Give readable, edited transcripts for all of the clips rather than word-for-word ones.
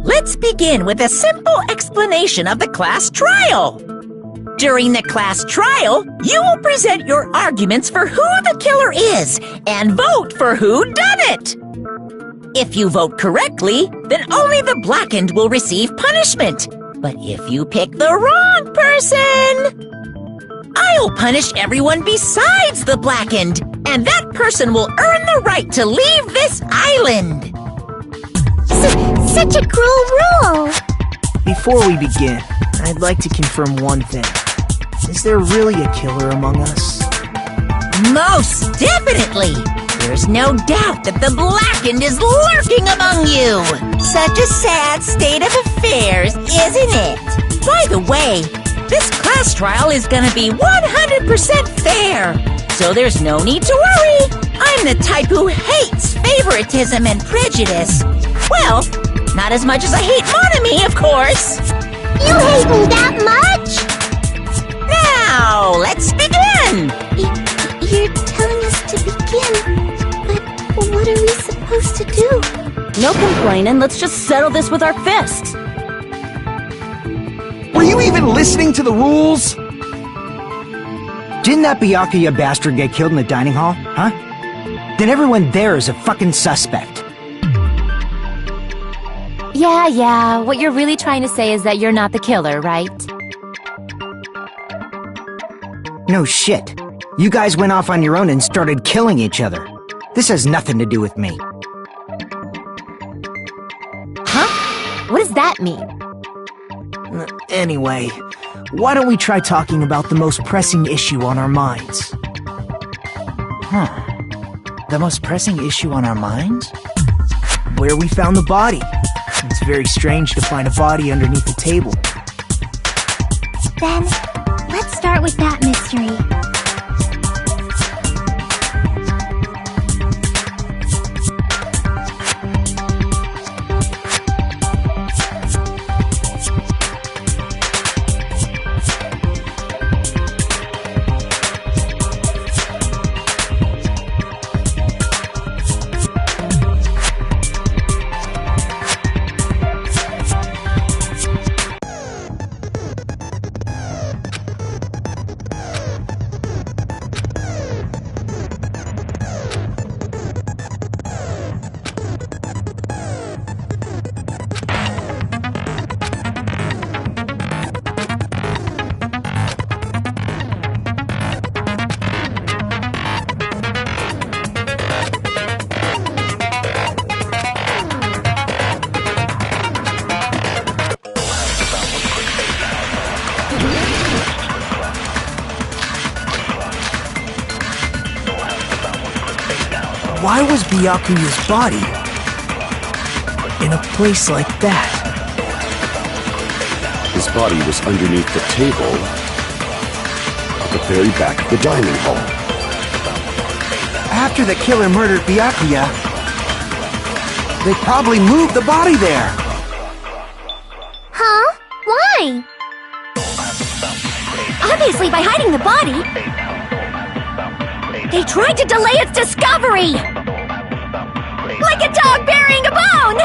Let's begin with a simple explanation of the class trial. During the class trial, you will present your arguments for who the killer is and vote for who done it. If you vote correctly, then only the blackened will receive punishment. But if you pick the wrong person, I'll punish everyone besides the blackened, and that person will earn the right to leave this island. Such a cruel rule! Before we begin, I'd like to confirm one thing. Is there really a killer among us? Most definitely! There's no doubt that the blackened is lurking among you! Such a sad state of affairs, isn't it? By the way, this class trial is gonna be 100% fair, so there's no need to worry. I'm the type who hates favoritism and prejudice. Well, not as much as I hate monogamy, of course. You hate me that much? Now, let's begin! You're telling us to begin, but what are we supposed to do? No complaining, let's just settle this with our fists. Were you even listening to the rules? Didn't that Byakuya bastard get killed in the dining hall, huh? Then everyone there is a fucking suspect. Yeah, what you're really trying to say is that you're not the killer, right? No shit. You guys went off on your own and started killing each other. This has nothing to do with me. Huh? What does that mean? Anyway, why don't we try talking about the most pressing issue on our minds? The most pressing issue on our minds? Where we found the body. It's very strange to find a body underneath the table. Then, let's start with that mystery. Why was Byakuya's body in a place like that? His body was underneath the table at the very back of the dining hall. After the killer murdered Byakuya, they probably moved the body there. Huh? Why? Obviously by hiding the body. They tried to delay its discovery! Like a dog burying a bone!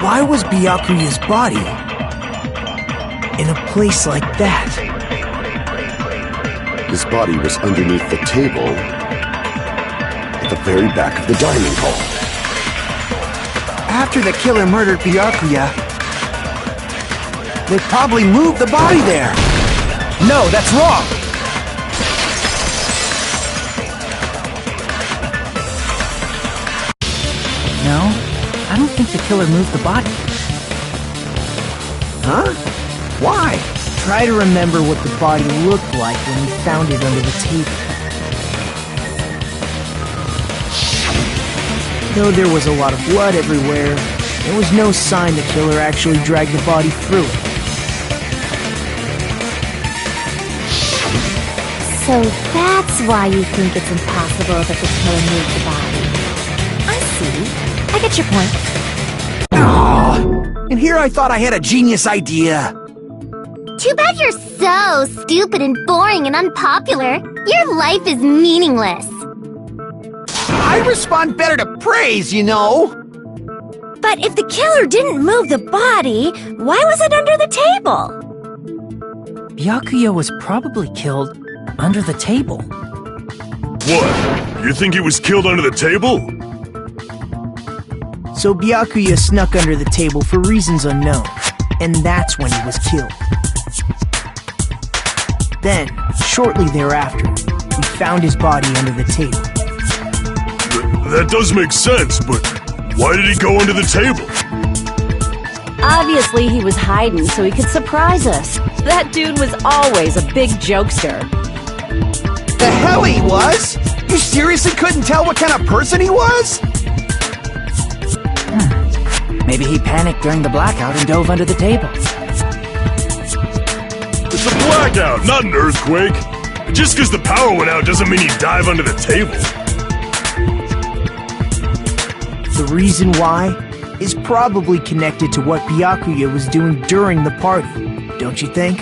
Why was Byakuya's body in a place like that? His body was underneath the table at the very back of the dining hall. After the killer murdered Byakuya, they probably moved the body there. No, that's wrong. No, I don't think the killer moved the body. Huh? Why? Try to remember what the body looked like when we found it under the table. Though there was a lot of blood everywhere, there was no sign the killer actually dragged the body through it. So that's why you think it's impossible that the killer moved the body. I see. I get your point. Aww. And here I thought I had a genius idea. Too bad you're so stupid and boring and unpopular. Your life is meaningless. I respond better to praise, you know. But if the killer didn't move the body, why was it under the table? Byakuya was probably killed under the table. What? You think he was killed under the table? So Byakuya snuck under the table for reasons unknown, and that's when he was killed. Then, shortly thereafter, we found his body under the table. That does make sense, but why did he go under the table? Obviously, he was hiding so he could surprise us. That dude was always a big jokester. The hell he was? You seriously couldn't tell what kind of person he was? Maybe he panicked during the blackout and dove under the table. It's a blackout, not an earthquake. Just because the power went out doesn't mean you dive under the table. The reason why is probably connected to what Byakuya was doing during the party, don't you think?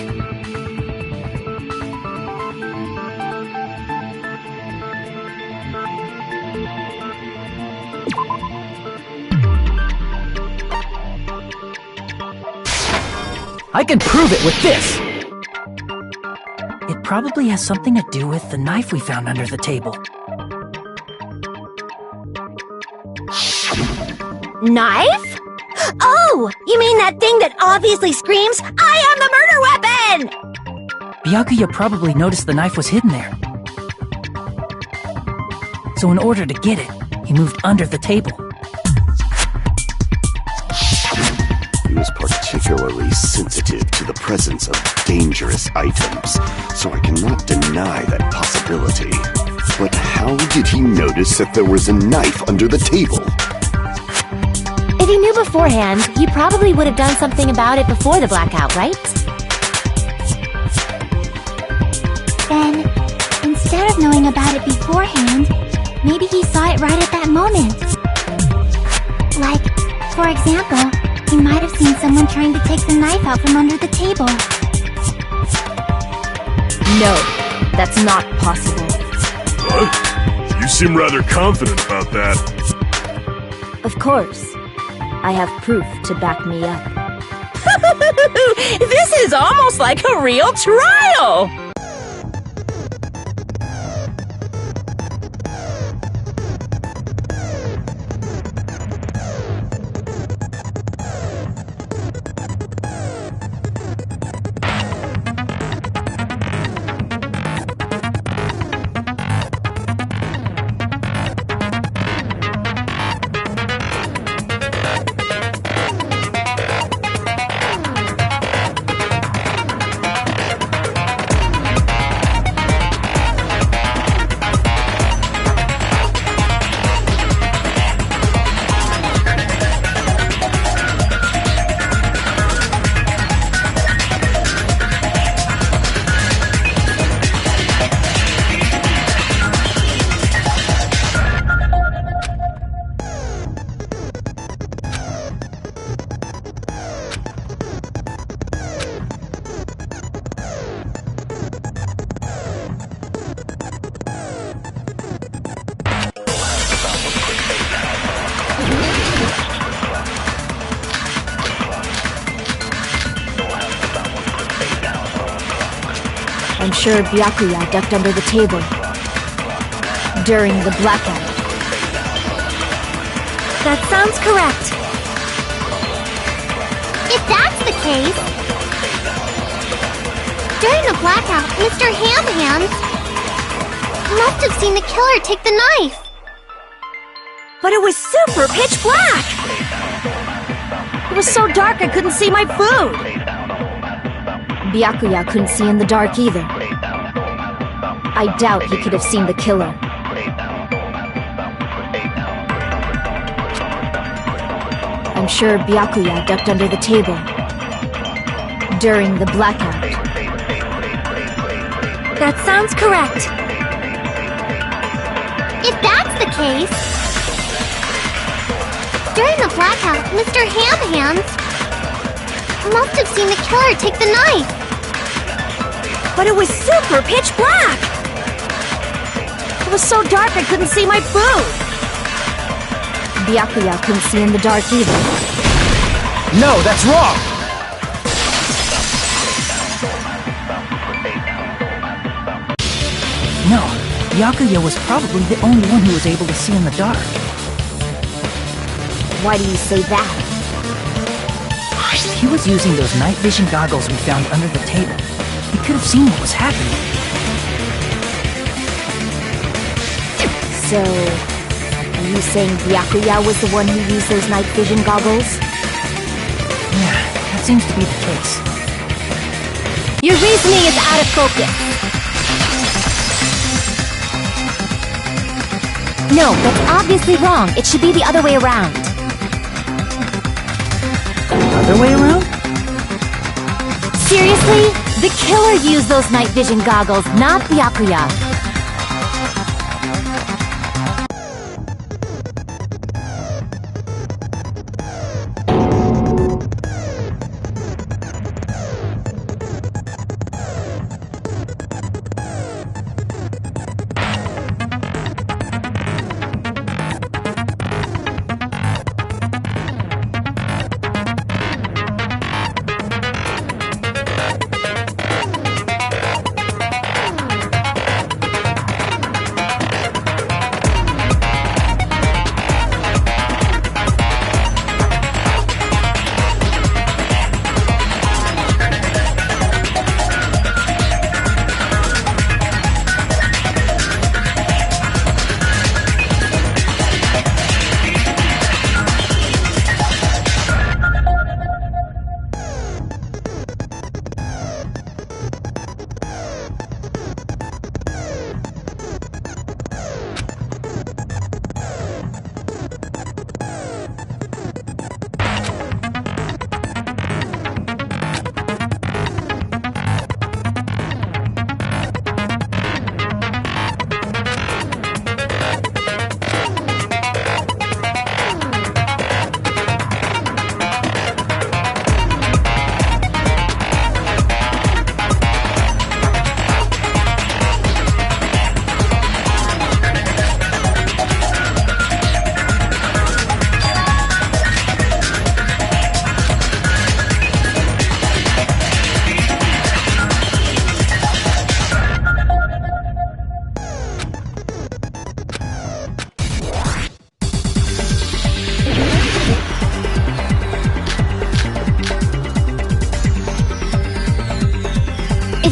I can prove it with this! It probably has something to do with the knife we found under the table. Knife? Oh, you mean that thing that obviously screams, "I am the murder weapon!" Byakuya probably noticed the knife was hidden there. So in order to get it, he moved under the table. He was particularly sensitive to the presence of dangerous items, so I cannot deny that possibility. But how did he notice that there was a knife under the table? If he knew beforehand, he probably would have done something about it before the blackout, right? Then, instead of knowing about it beforehand, maybe he saw it right at that moment. Like, for example, he might have seen someone trying to take the knife out from under the table. No, that's not possible. What? You seem rather confident about that. Of course. I have proof to back me up. This is almost like a real trial! I'm sure Byakuya ducked under the table during the blackout. That sounds correct. If that's the case, during the blackout, Mr. Ham-Hands must have seen the killer take the knife. But it was super pitch black! It was so dark I couldn't see my food! Byakuya couldn't see in the dark either. I doubt he could have seen the killer. I'm sure Byakuya ducked under the table during the blackout. That sounds correct. If that's the case, during the blackout, Mr. Ham-Hands must have seen the killer take the knife. But it was super pitch black! It was so dark I couldn't see my food! Byakuya couldn't see in the dark either. No, that's wrong! No, Byakuya was probably the only one who was able to see in the dark. Why do you say that? He was using those night vision goggles we found under the table. He could have seen what was happening. So, are you saying Byakuya was the one who used those night vision goggles? Yeah, that seems to be the case. Your reasoning is out of focus! No, that's obviously wrong. It should be the other way around. Other way around? Seriously? The killer used those night vision goggles, not Byakuya.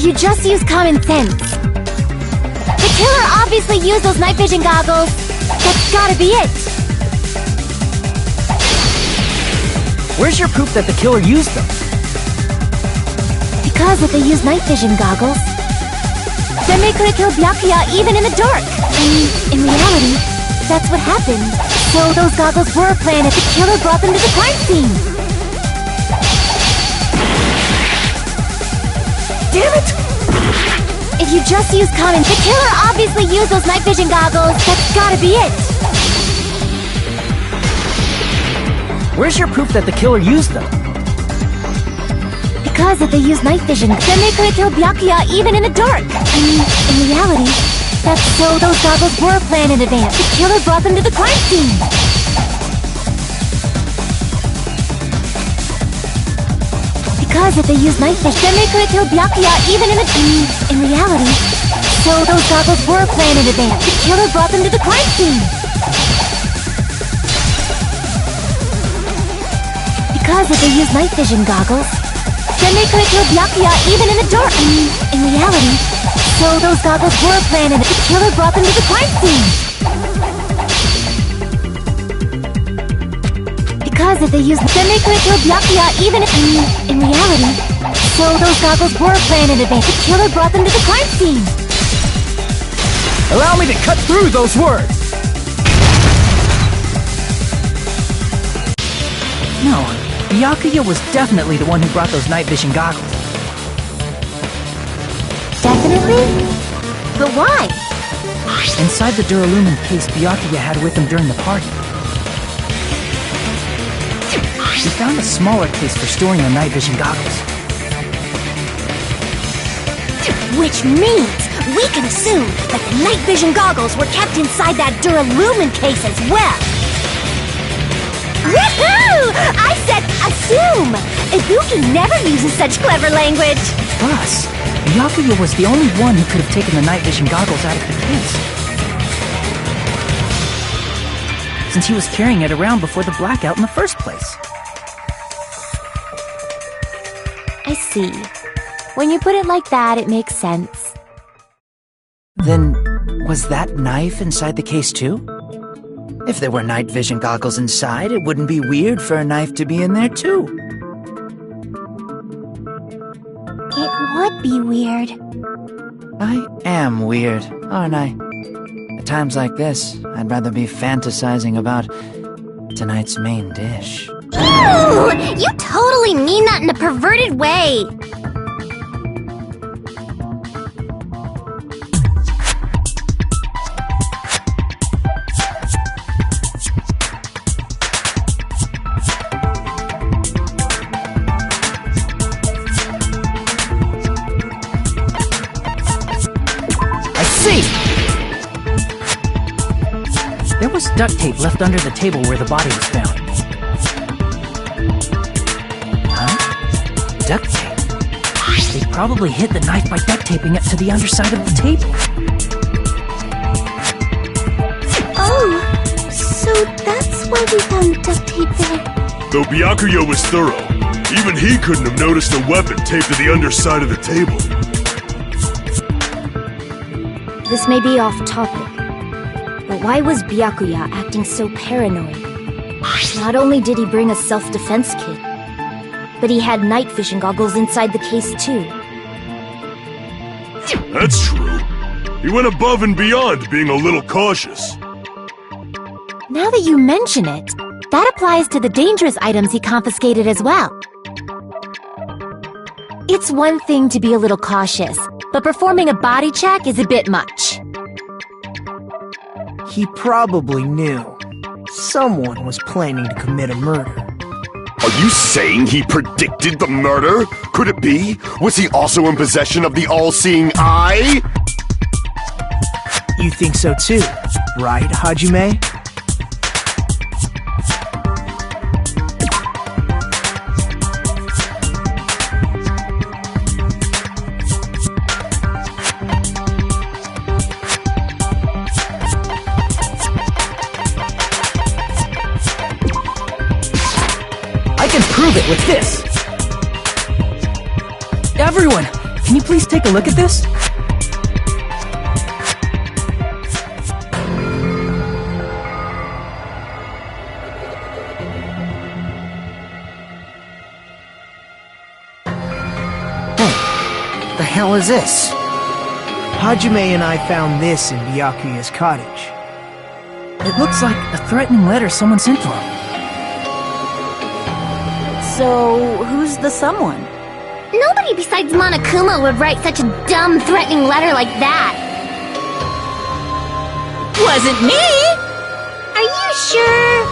You just use common sense. The killer obviously used those night vision goggles. That's gotta be it. Where's your proof that the killer used them? Because if they used night vision goggles, then they could have killed Byakuya even in the dark. And in reality, that's what happened. So those goggles were planned if the killer brought them to the crime scene. Damn it! If you just use common, the killer obviously used those night vision goggles. That's gotta be it. Where's your proof that the killer used them? Because if they used night vision, then they could have killed Byakuya even in the dark. And in reality, that's so those goggles were planned in advance. The killer brought them to the crime scene. Because if they used night vision, then they could have killed Byakuya even in the... In reality, so those goggles were planned in advance. The killer brought them to the crime scene. Because if they used night vision goggles, then they could have killed Byakuya even in the dark. In reality, so those goggles were planned and the killer brought them to the crime scene. Because if they used, then they could have killed Byakuya even in reality, so those goggles were planned in advance. The killer brought them to the crime scene. Allow me to cut through those words! No, Byakuya was definitely the one who brought those night vision goggles. Definitely? But why? Inside the Duralumin case Byakuya had with him during the party, we found a smaller case for storing the night vision goggles. Which means We can assume that the night vision goggles were kept inside that Duralumin case as well. Woohoo! I said assume! Ibuki never uses such clever language. Plus, Byakuya was the only one who could have taken the night vision goggles out of the case, since he was carrying it around before the blackout in the first place. I see. When you put it like that, it makes sense. Then, was that knife inside the case too? If there were night vision goggles inside, it wouldn't be weird for a knife to be in there too. It would be weird. I am weird, aren't I? At times like this, I'd rather be fantasizing about tonight's main dish. Ooh! You totally mean that in a perverted way! There was duct tape left under the table where the body was found. Huh? Duct tape? They probably hid the knife by duct taping it to the underside of the table. Oh, so that's why we found duct tape there. Though Byakuya was thorough, even he couldn't have noticed a weapon taped to the underside of the table. This may be off topic, but why was Byakuya acting so paranoid? Not only did he bring a self-defense kit, but he had night vision goggles inside the case too. That's true. He went above and beyond being a little cautious. Now that you mention it, that applies to the dangerous items he confiscated as well. It's one thing to be a little cautious, but performing a body check is a bit much. He probably knew. Someone was planning to commit a murder. Are you saying he predicted the murder? Could it be? Was he also in possession of the all-seeing eye? You think so too, right, Hajime? I can prove it with this! Everyone, can you please take a look at this? The hell is this? Hajime and I found this in Byakuya's cottage. It looks like a threatening letter someone sent to him. So, who's the someone? Nobody besides Monokuma would write such a dumb, threatening letter like that. Wasn't me! Are you sure?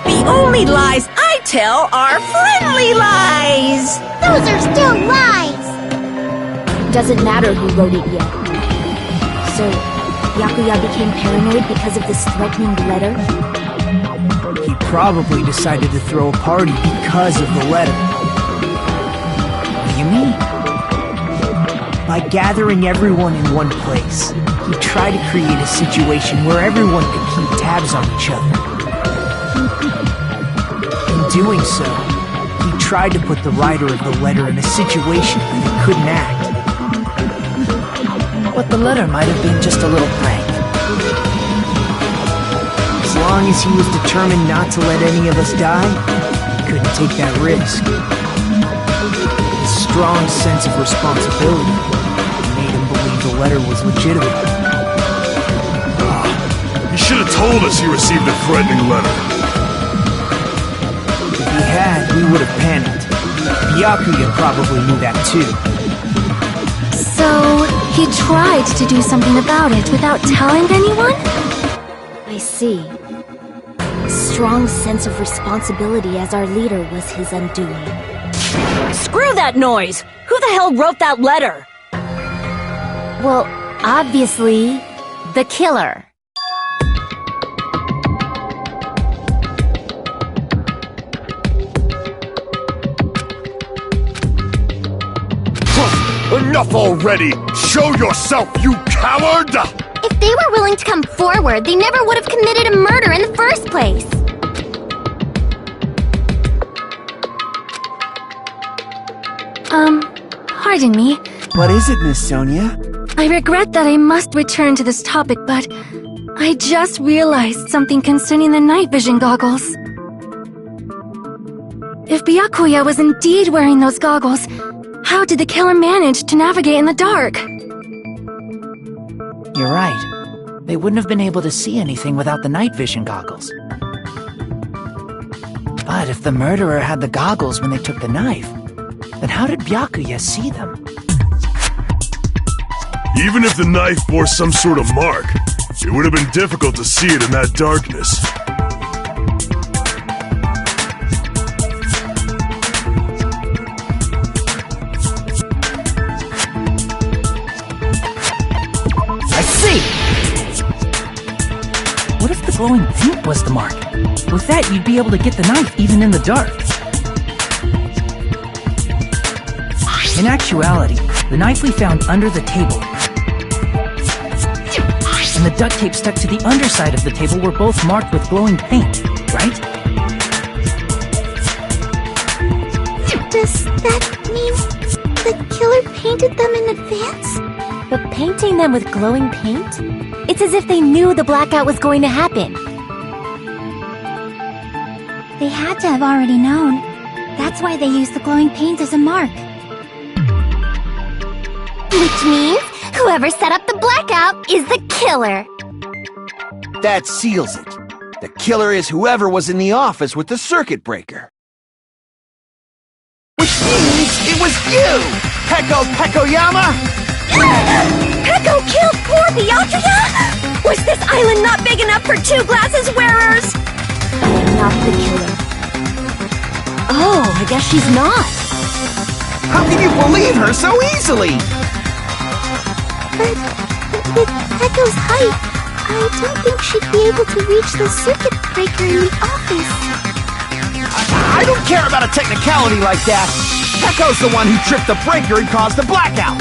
The only lies I tell are friendly lies! Those are still lies! Doesn't matter who wrote it yet. So, Byakuya became paranoid because of this threatening letter? He probably decided to throw a party because of the letter. What do you mean? By gathering everyone in one place, he tried to create a situation where everyone could keep tabs on each other. In doing so, he tried to put the writer of the letter in a situation where they couldn't act. But the letter might have been just a little prank. As long as he was determined not to let any of us die, he couldn't take that risk. His strong sense of responsibility made him believe the letter was legitimate. He should have told us he received a threatening letter. If he had, we would have panicked. Byakuya probably knew that too. So, he tried to do something about it without telling anyone? I see. A strong sense of responsibility as our leader was his undoing. Screw that noise! Who the hell wrote that letter? Well, obviously, the killer. Enough already! Show yourself, you coward! If they were willing to come forward, they never would have committed a murder in the first place. Pardon me. What is it, Miss Sonia? I regret that I must return to this topic, but I just realized something concerning the night vision goggles. If Byakuya was indeed wearing those goggles, how did the killer manage to navigate in the dark? You're right. They wouldn't have been able to see anything without the night vision goggles. But if the murderer had the goggles when they took the knife, then how did Byakuya see them? Even if the knife bore some sort of mark, it would have been difficult to see it in that darkness. I see! What if the glowing paint was the mark? With that, you'd be able to get the knife even in the dark. In actuality, the knife we found under the table and the duct tape stuck to the underside of the table were both marked with glowing paint, right? Does that mean the killer painted them in advance? But painting them with glowing paint? It's as if they knew the blackout was going to happen. They had to have already known. That's why they used the glowing paint as a mark. Which means whoever set up the blackout is the killer. That seals it. The killer is whoever was in the office with the circuit breaker. Which means it was you, Pekoyama! Peko killed poor Byakuya? Was this island not big enough for 2 glasses wearers? I'm not the killer. Oh, I guess she's not. How can you believe her so easily? But with Peko's height, I don't think she'd be able to reach the circuit breaker in the office. I don't care about a technicality like that. Peko's the one who tripped the breaker and caused the blackout.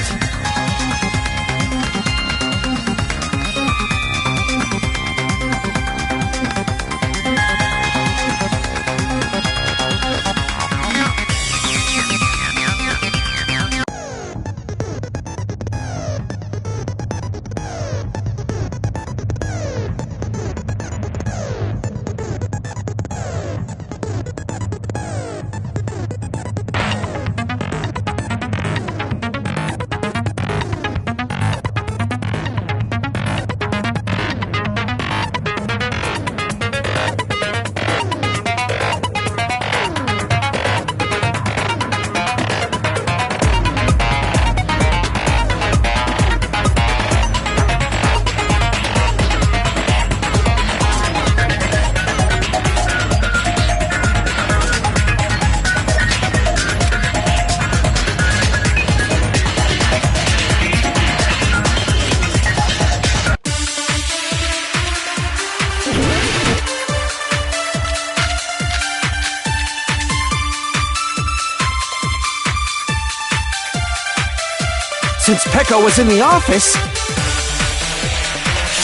Since Peko was in the office,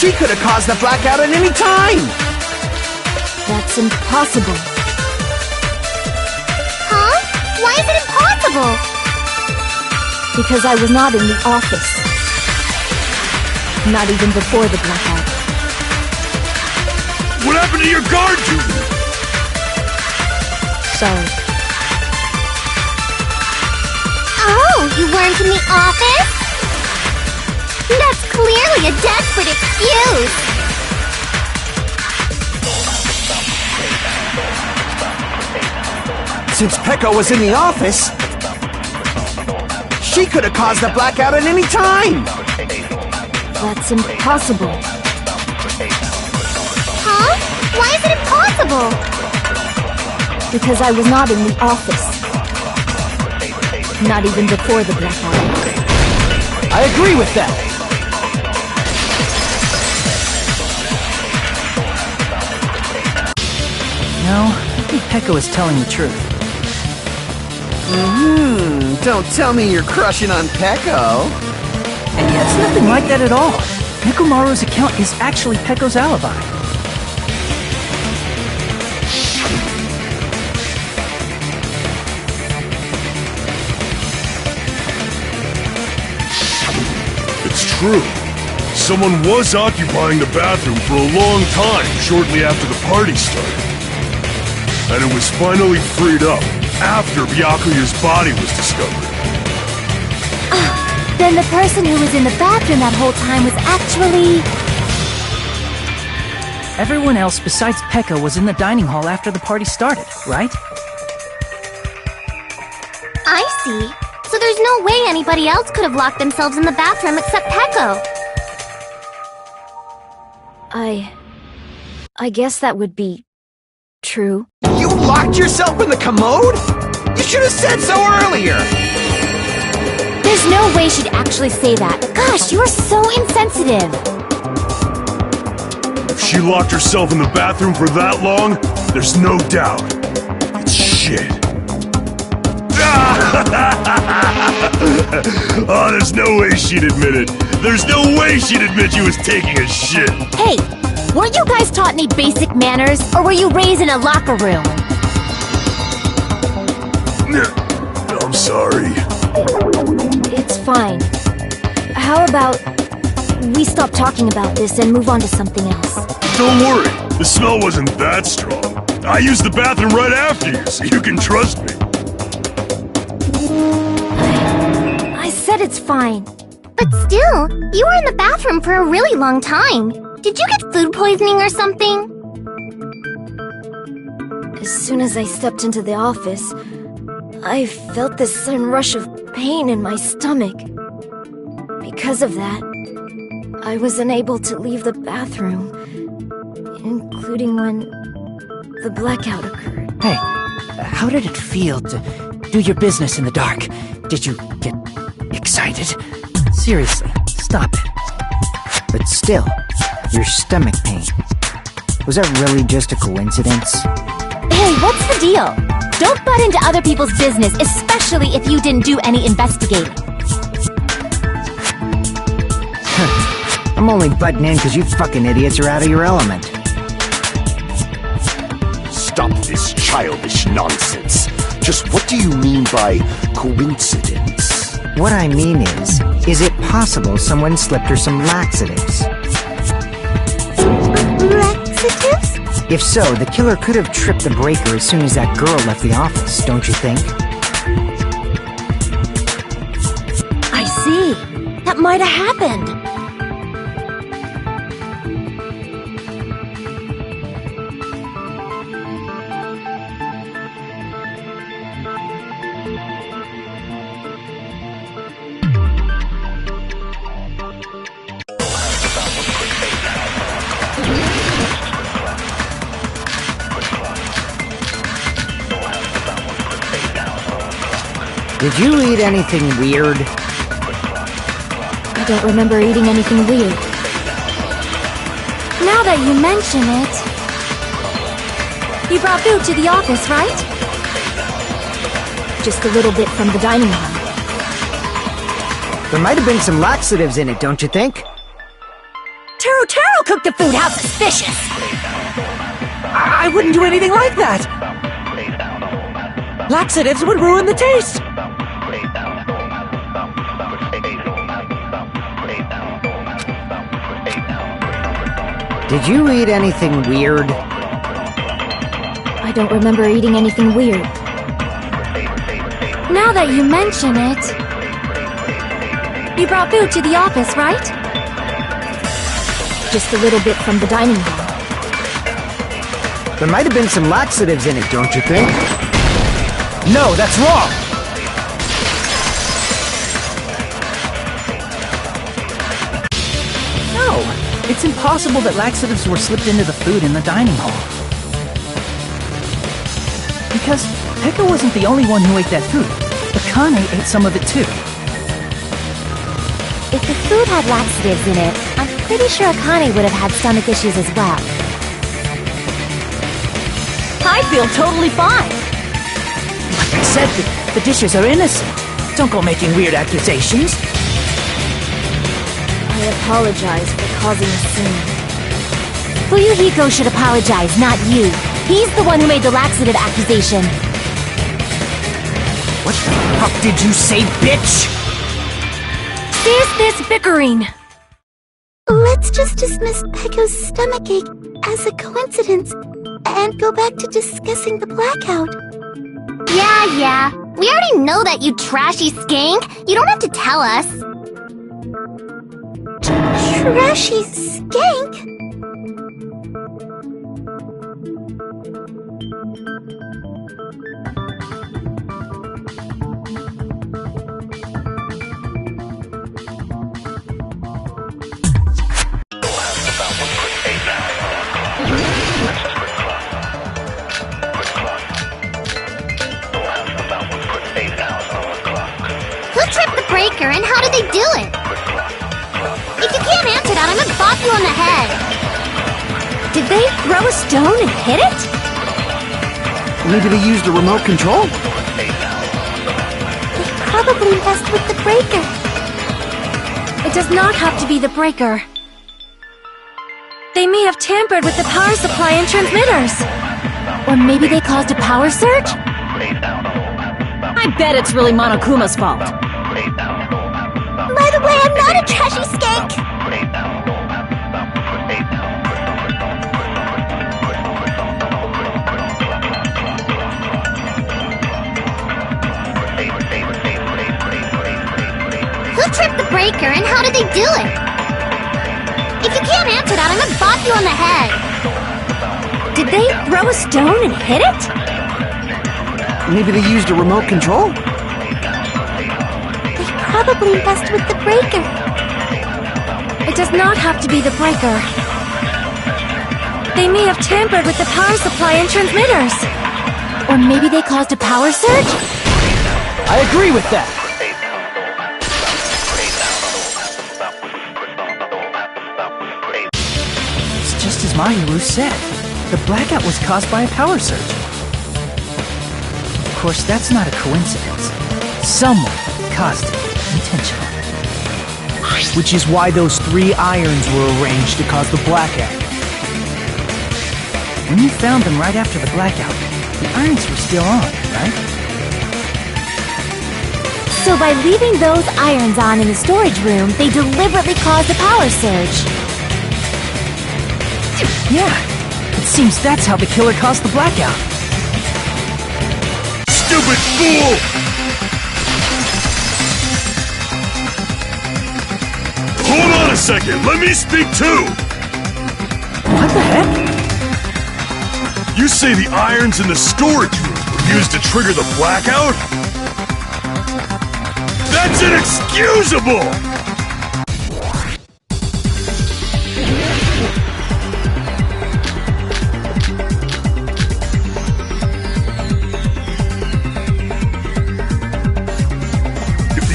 she could have caused the blackout at any time! That's impossible. Huh? Why is it impossible? Because I was not in the office. Not even before the blackout. What happened to your guard duty? Sorry. Oh, you weren't in the office? That's clearly a desperate excuse. Since Peko was in the office, she could have caused the blackout at any time! That's impossible. Huh? Why is it impossible? Because I was not in the office. Not even before the blackout. I agree with that! No, I think Peko is telling the truth. Don't tell me you're crushing on Peko. It's nothing like that at all. Nekomaru's account is actually Peko's alibi. It's true. Someone was occupying the bathroom for a long time shortly after the party started. And it was finally freed up after Byakuya's body was discovered. Then the person who was in the bathroom that whole time was actually... Everyone else besides Peko was in the dining hall after the party started, right? I see. So there's no way anybody else could have locked themselves in the bathroom except Peko. I guess that would be... true. You locked yourself in the commode? You should have said so earlier! There's no way she'd actually say that. Gosh, you're so insensitive. If she locked herself in the bathroom for that long, there's no doubt. It's shit. Oh, there's no way she'd admit it. There's no way she'd admit she was taking a shit. Hey, weren't you guys taught any basic manners, or were you raised in a locker room? I'm sorry. It's fine. How about we stop talking about this and move on to something else? Don't worry, the smell wasn't that strong. I used the bathroom right after you, so you can trust me. I said it's fine. But still, you were in the bathroom for a really long time. Did you get food poisoning or something? As soon as I stepped into the office, I felt this sudden rush of pain in my stomach. Because of that, I was unable to leave the bathroom, including when the blackout occurred. Hey, how did it feel to do your business in the dark? Did you get excited? Seriously, stop it. But still, your stomach pain. Was that really just a coincidence? Hey, what's the deal? Don't butt into other people's business, especially if you didn't do any investigating. I'm only butting in because you fucking idiots are out of your element. Stop this childish nonsense. Just what do you mean by coincidence? What I mean is it possible someone slipped her some laxatives? Laxatives? If so, the killer could have tripped the breaker as soon as that girl left the office, don't you think? I see. That might have happened. Did you eat anything weird? I don't remember eating anything weird. Now that you mention it... You brought food to the office, right? Just a little bit from the dining hall. There might have been some laxatives in it, don't you think? Taro cooked the food. How suspicious! I wouldn't do anything like that! Laxatives would ruin the taste! Did you eat anything weird? I don't remember eating anything weird. Now that you mention it... You brought food to the office, right? Just a little bit from the dining hall. There might have been some laxatives in it, don't you think? No, that's wrong! No, it's impossible that laxatives were slipped into the food in the dining hall. Because Peko wasn't the only one who ate that food. Akane ate some of it too. If the food had laxatives in it, I'm pretty sure Akane would have had stomach issues as well. Hi, feel totally fine. Like I said, the dishes are innocent. Don't go making weird accusations. I apologize for causing a scene. Fuyuhiko should apologize, not you. He's the one who made the laxative accusation. What the fuck did you say, bitch? There's this bickering. Let's just dismiss Pecco's stomachache as a coincidence and go back to discussing the blackout. Yeah. We already know that, you trashy skank. You don't have to tell us. Trashy skank? Who tripped the breaker and how did they do it? If you can't answer that, I'm gonna bop you on the head. Did they throw a stone and hit it? Maybe they used a remote control? They probably messed with the breaker. It does not have to be the breaker. They may have tampered with the power supply and transmitters. Or maybe they caused a power surge? I bet it's really Monokuma's fault. By the way, I'm not a trashy skank! Who tripped the breaker and how did they do it? If you can't answer that, I'm gonna bop you on the head. Did they throw a stone and hit it? Maybe they used a remote control? They probably messed with the breaker. It does not have to be the breaker. They may have tampered with the power supply and transmitters. Or maybe they caused a power surge? I agree with that. It's just as Mahiru said. The blackout was caused by a power surge. Of course, that's not a coincidence. Someone caused it intentionally. Which is why those 3 irons were arranged to cause the blackout. When you found them right after the blackout, the irons were still on, right? So by leaving those irons on in the storage room, they deliberately caused a power surge. Yeah, it seems that's how the killer caused the blackout. Stupid fool! Hold on a second, let me speak too! What the heck? You say the irons in the storage room were used to trigger the blackout? That's inexcusable!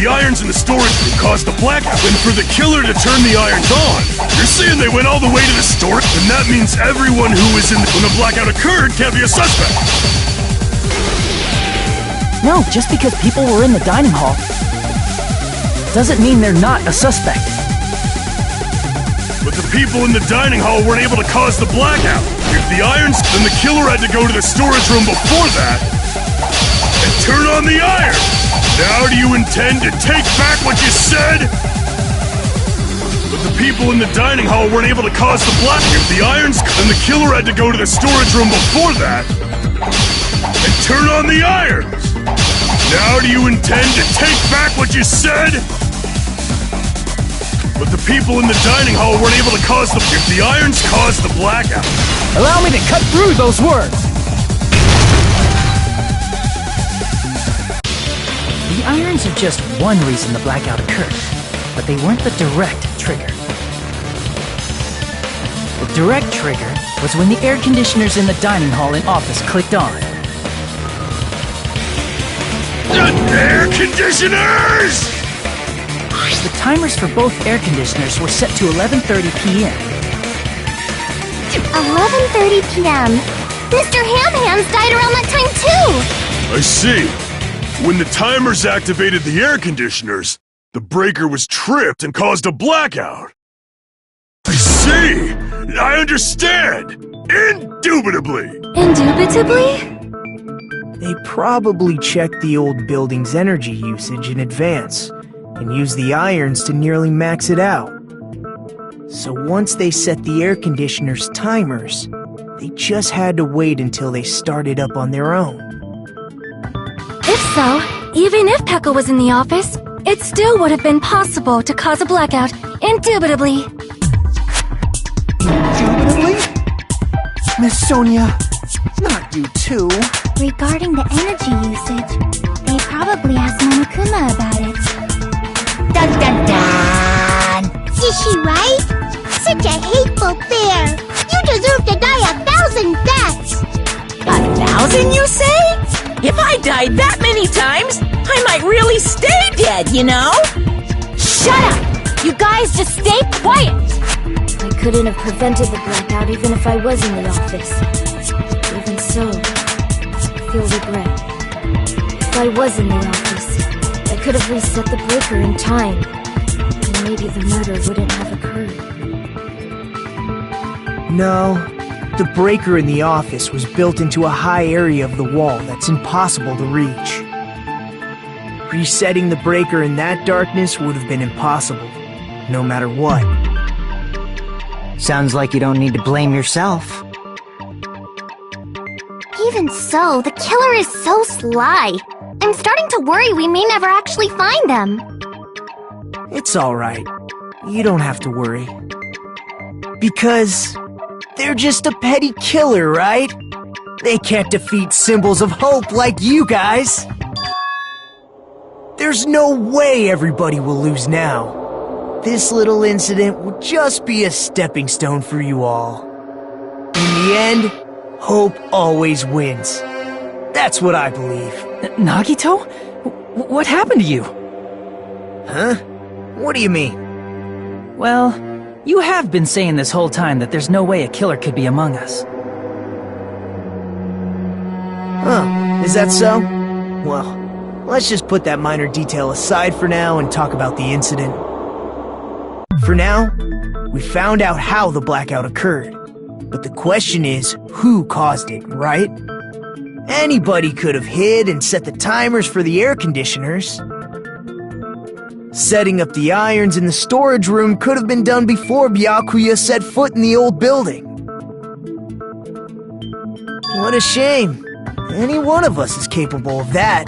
The irons in the storage room caused the blackout, and for the killer to turn the irons on, you're saying they went all the way to the storage? And that means everyone who was in when the blackout occurred can't be a suspect. No, just because people were in the dining hall doesn't mean they're not a suspect. But the people in the dining hall weren't able to cause the blackout. If the irons, then the killer had to go to the storage room before that and turn on the iron. Now do you intend to take back what you said? But the people in the dining hall weren't able to cause the blackout. If the irons, then the killer had to go to the storage room before that and turn on the irons. Now do you intend to take back what you said? But the people in the dining hall weren't able to cause the... If the irons caused the blackout... Allow me to cut through those words! The irons are just one reason the blackout occurred, but they weren't the direct trigger. The direct trigger was when the air conditioners in the dining hall and office clicked on. The air conditioners! The timers for both air conditioners were set to 11:30 p.m. 11:30 p.m. Mr. Ham Hands died around that time too! I see. When the timers activated the air conditioners, the breaker was tripped and caused a blackout. I see! I understand! Indubitably! Indubitably? They probably checked the old building's energy usage in advance and used the irons to nearly max it out. So once they set the air conditioner's timers, they just had to wait until they started up on their own. If so, even if Pekka was in the office, it still would have been possible to cause a blackout, indubitably. Indubitably? Miss Sonia, not you too. Regarding the energy usage, they probably asked Monokuma about it. Dun dun dun! Is she right? Such a hateful bear! You deserve to die 1,000 deaths! 1,000, you say? If I died that many times, I might really stay dead, you know? Shut up! You guys just stay quiet! I couldn't have prevented the blackout even if I was in the office. Even so, I feel regret. If I was in the office, I could have reset the breaker in time, and maybe the murder wouldn't have occurred. No, the breaker in the office was built into a high area of the wall that's impossible to reach. Resetting the breaker in that darkness would have been impossible, no matter what. Sounds like you don't need to blame yourself. Even so, the killer is so sly. I'm starting to worry we may never actually find them. It's alright. You don't have to worry. Because they're just a petty killer, right? They can't defeat symbols of hope like you guys. There's no way everybody will lose now. This little incident will just be a stepping stone for you all. In the end, hope always wins. That's what I believe. Nagito? What happened to you? Huh? What do you mean? Well, you have been saying this whole time that there's no way a killer could be among us. Huh, is that so? Well, let's just put that minor detail aside for now and talk about the incident. For now, we found out how the blackout occurred. But the question is, who caused it, right? Anybody could have hid and set the timers for the air conditioners. Setting up the irons in the storage room could have been done before Byakuya set foot in the old building. What a shame. Any one of us is capable of that.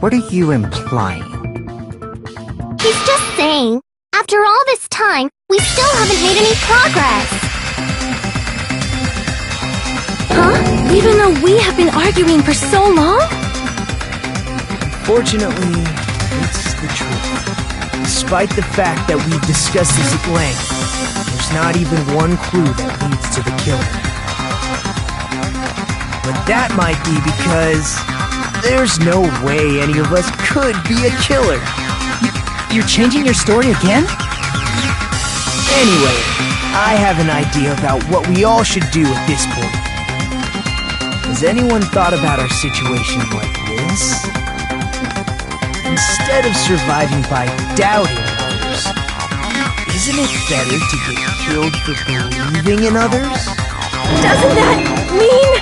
What are you implying? He's just saying, after all this time, we still haven't made any progress. Huh? Even though we have been arguing for so long? Fortunately, it's the truth. Despite the fact that we've discussed this at length, there's not even one clue that leads to the killer. But that might be because there's no way any of us could be a killer. You're changing your story again? Anyway, I have an idea about what we all should do at this point. Has anyone thought about our situation like this? Instead of surviving by doubting others, isn't it better to get killed for believing in others? Doesn't that mean...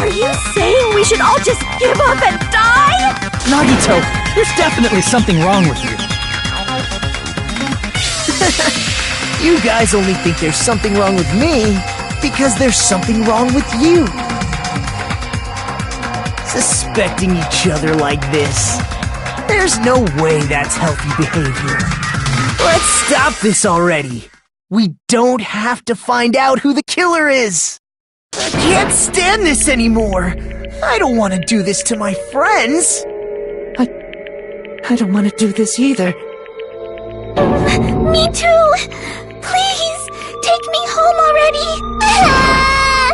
Are you saying we should all just give up and die? Nagito, there's definitely something wrong with you. You guys only think there's something wrong with me because there's something wrong with you. Suspecting each other like this. There's no way that's healthy behavior. Let's stop this already. We don't have to find out who the killer is. I can't stand this anymore. I don't want to do this to my friends. I don't want to do this either. Me too! Please, take me home already!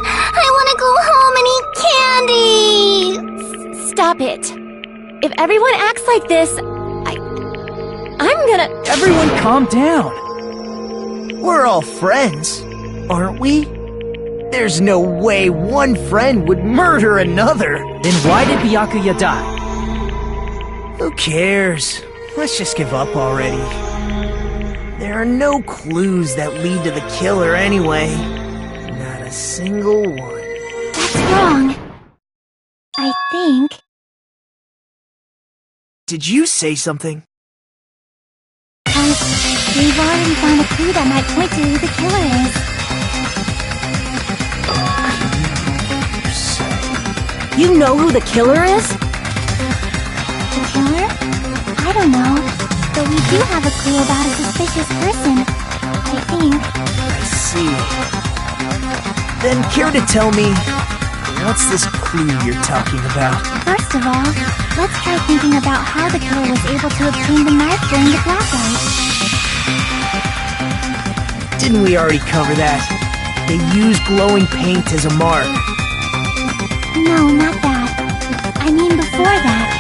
I want to go home and eat candy! Stop it. If everyone acts like this, I'm gonna... Everyone calm down. We're all friends, aren't we? There's no way one friend would murder another. Then why did Byakuya die? Who cares? Let's just give up already. There are no clues that lead to the killer anyway. Not a single one. That's wrong. I think... Did you say something? We've already found a clue that might point to who the killer is. You know who the killer is? The killer? I don't know. But we do have a clue about a suspicious person. I think. I see. Then care to tell me, what's this clue you're talking about? First of all, let's try thinking about how the killer was able to obtain the knife during the blackout. Didn't we already cover that? They used glowing paint as a mark. No, not that. I mean before that.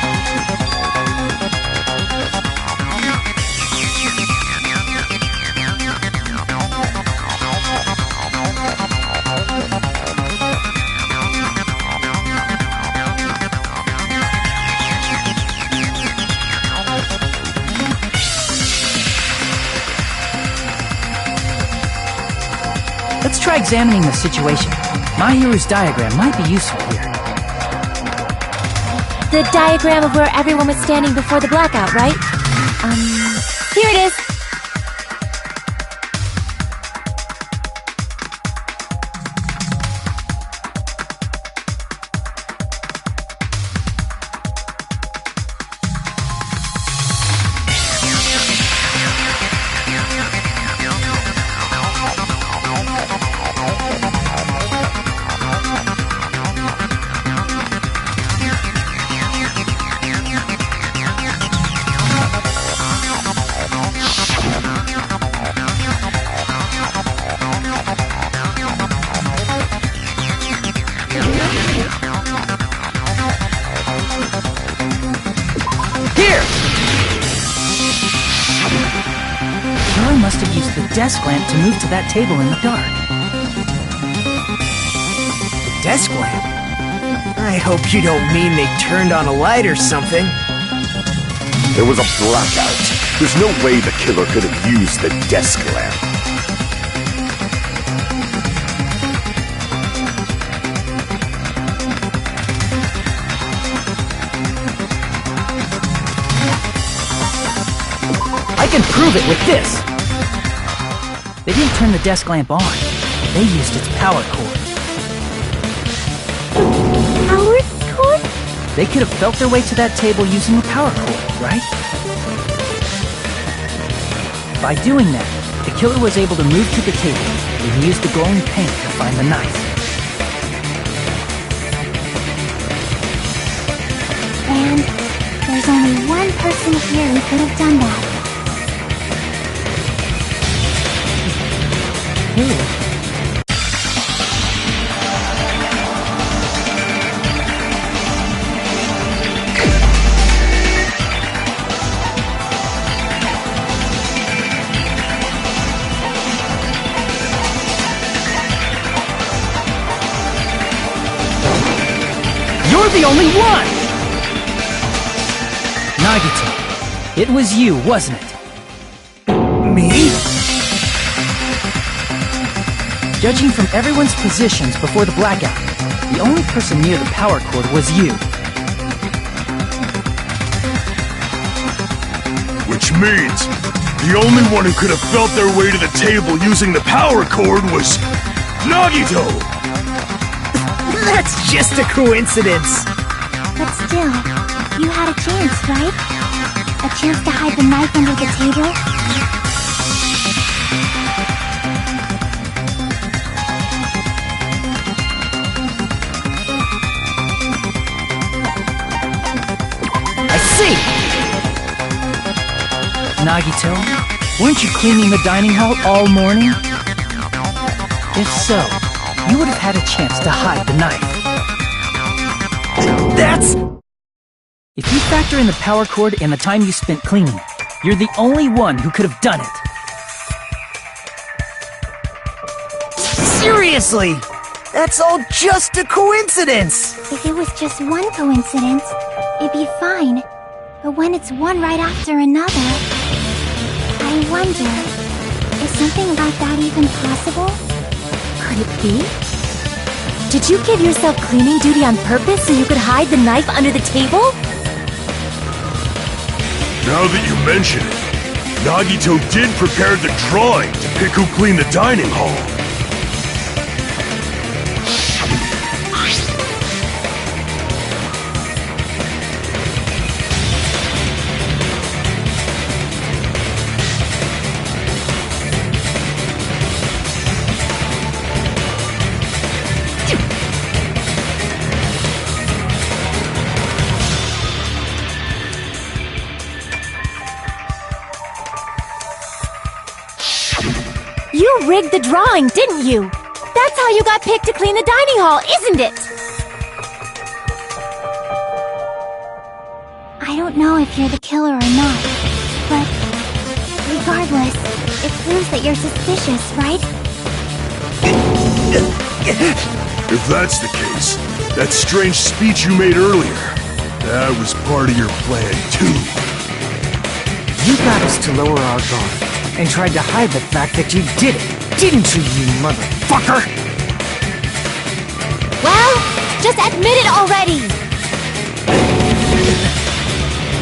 Let's try examining the situation. Mahiru's diagram might be useful here. The diagram of where everyone was standing before the blackout, right? Here it is! Must have used the desk lamp to move to that table in the dark. The desk lamp? I hope you don't mean they turned on a light or something. There was a blackout. There's no way the killer could have used the desk lamp. I can prove it with this! They didn't turn the desk lamp on. They used its power cord. Power cord? They could have felt their way to that table using the power cord, right? By doing that, the killer was able to move to the table and use the glowing paint to find the knife. And there's only one person here who could have done that. You're the only one! Nagito, it was you, wasn't it? Me? Judging from everyone's positions before the blackout, the only person near the power cord was you. Which means, the only one who could have felt their way to the table using the power cord was Nagito! That's just a coincidence! But still, you had a chance, right? A chance to hide the knife under the table? I see! Nagito, weren't you cleaning the dining hall all morning? If so, you would have had a chance to hide the knife. That's... If you factor in the power cord and the time you spent cleaning, you're the only one who could have done it. Seriously! That's all just a coincidence! If it was just one coincidence, it'd be fine. But when it's one right after another, I wonder, is something like that even possible? Could it be? Did you give yourself cleaning duty on purpose so you could hide the knife under the table? Now that you mention it, Nagito did prepare the drawing to pick who cleaned the dining hall. You rigged the drawing, didn't you? That's how you got picked to clean the dining hall, isn't it? I don't know if you're the killer or not, but regardless, it proves that you're suspicious, right? If that's the case, that strange speech you made earlier, that was part of your plan too. You got us to lower our guard and tried to hide the fact that you did it, didn't you, you motherfucker? Well, just admit it already!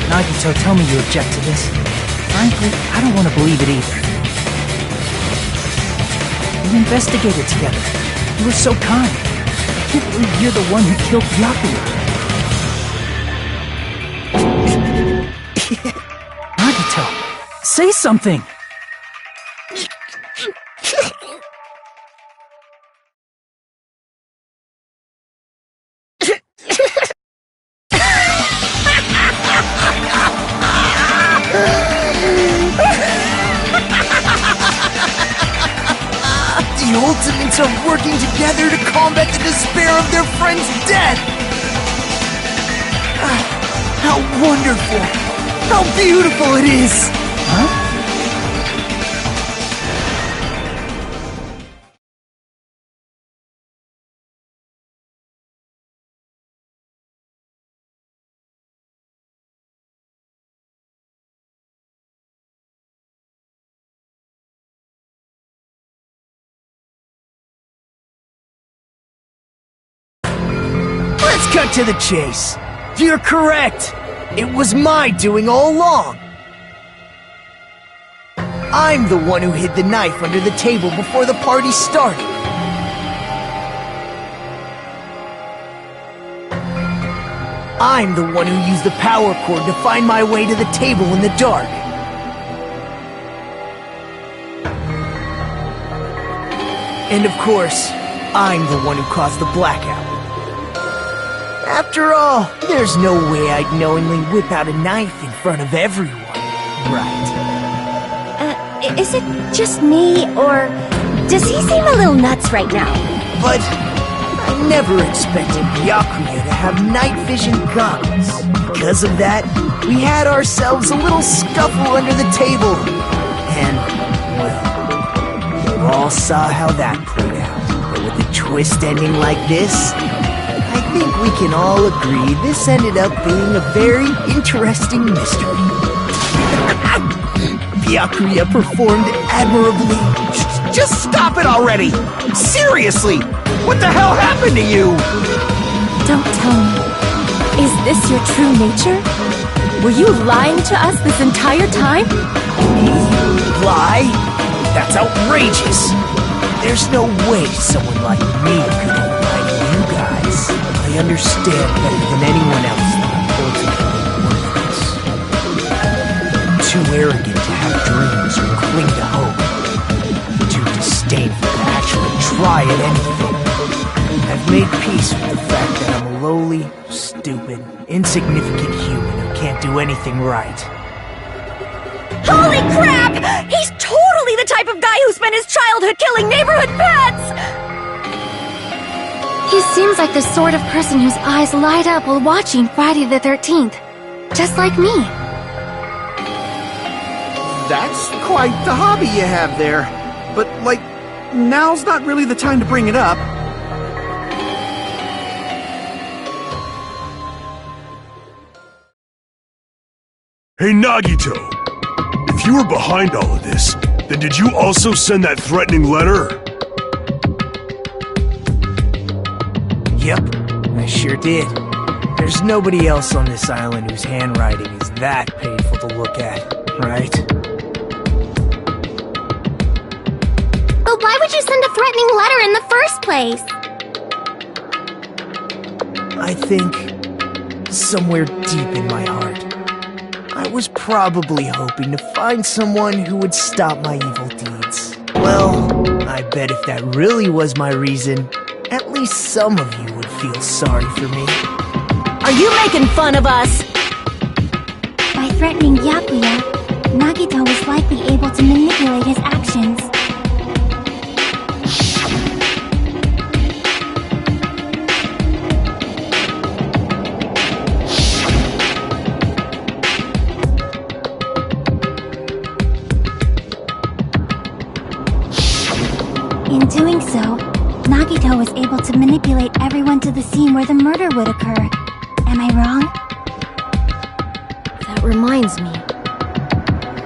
Nagito, tell me you object to this. Frankly, I don't want to believe it either. We investigated together. You were so kind. I can't believe you're the one who killed Byakuya. Nagito, say something! The ultimates are working together to combat the despair of their friend's death! How wonderful! How beautiful it is! Huh? Let's cut to the chase. You're correct. It was my doing all along. I'm the one who hid the knife under the table before the party started. I'm the one who used the power cord to find my way to the table in the dark. And of course, I'm the one who caused the blackout. After all, there's no way I'd knowingly whip out a knife in front of everyone, right? Is it just me, or does he seem a little nuts right now? But I never expected Byakuya to have night vision goggles. Because of that, we had ourselves a little scuffle under the table. And, well, you all saw how that played out. But with a twist ending like this, I think we can all agree this ended up being a very interesting mystery. Byakuya performed admirably. Just stop it already! Seriously! What the hell happened to you? Don't tell me. Is this your true nature? Were you lying to us this entire time? Lie? That's outrageous! There's no way someone like me could have lied to you guys. I understand better than anyone else that I'm ultimately worthless. Too arrogant to have dreams or cling to hope. Too disdainful to actually try at anything. I've made peace with the fact that I'm a lowly, stupid, insignificant human who can't do anything right. Holy crap! He's totally the type of guy who spent his childhood killing neighborhood pets! He seems like the sort of person whose eyes light up while watching Friday the 13th. Just like me. That's quite the hobby you have there. But, like, now's not really the time to bring it up. Hey, Nagito! If you were behind all of this, then did you also send that threatening letter? Yep, I sure did. There's nobody else on this island whose handwriting is that painful to look at, right? But why would you send a threatening letter in the first place? I think somewhere deep in my heart, I was probably hoping to find someone who would stop my evil deeds. Well, I bet if that really was my reason, at least some of you would feel sorry for me. Are you making fun of us? By threatening Byakuya, Nagito was likely able to manipulate his actions. In doing so, Nagito was able to manipulate everyone to the scene where the murder would occur. Am I wrong? That reminds me.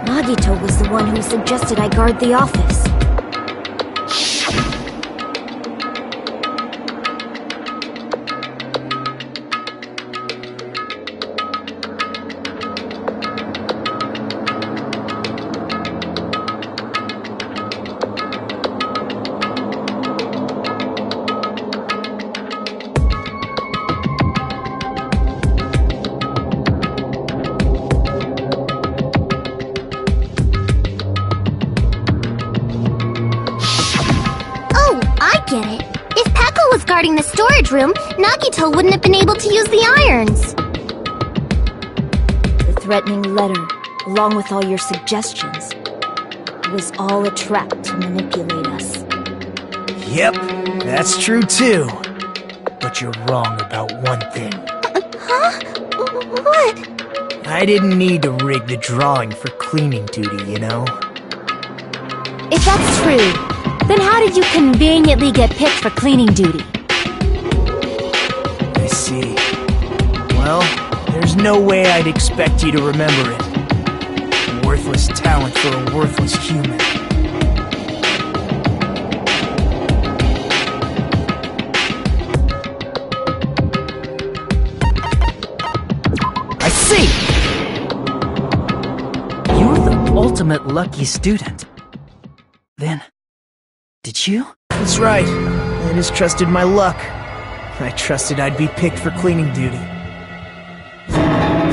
Nagito was the one who suggested I guard the office. Get it. If Pekka was guarding the storage room, Nagito wouldn't have been able to use the irons. The threatening letter, along with all your suggestions, was all a trap to manipulate us. Yep, that's true too. But you're wrong about one thing. Huh? What? I didn't need to rig the drawing for cleaning duty, you know? If that's true, then how did you conveniently get picked for cleaning duty? I see. Well, there's no way I'd expect you to remember it. A worthless talent for a worthless human. I see! You're the ultimate lucky student. Then, did you? That's right. I just trusted my luck. I trusted I'd be picked for cleaning duty.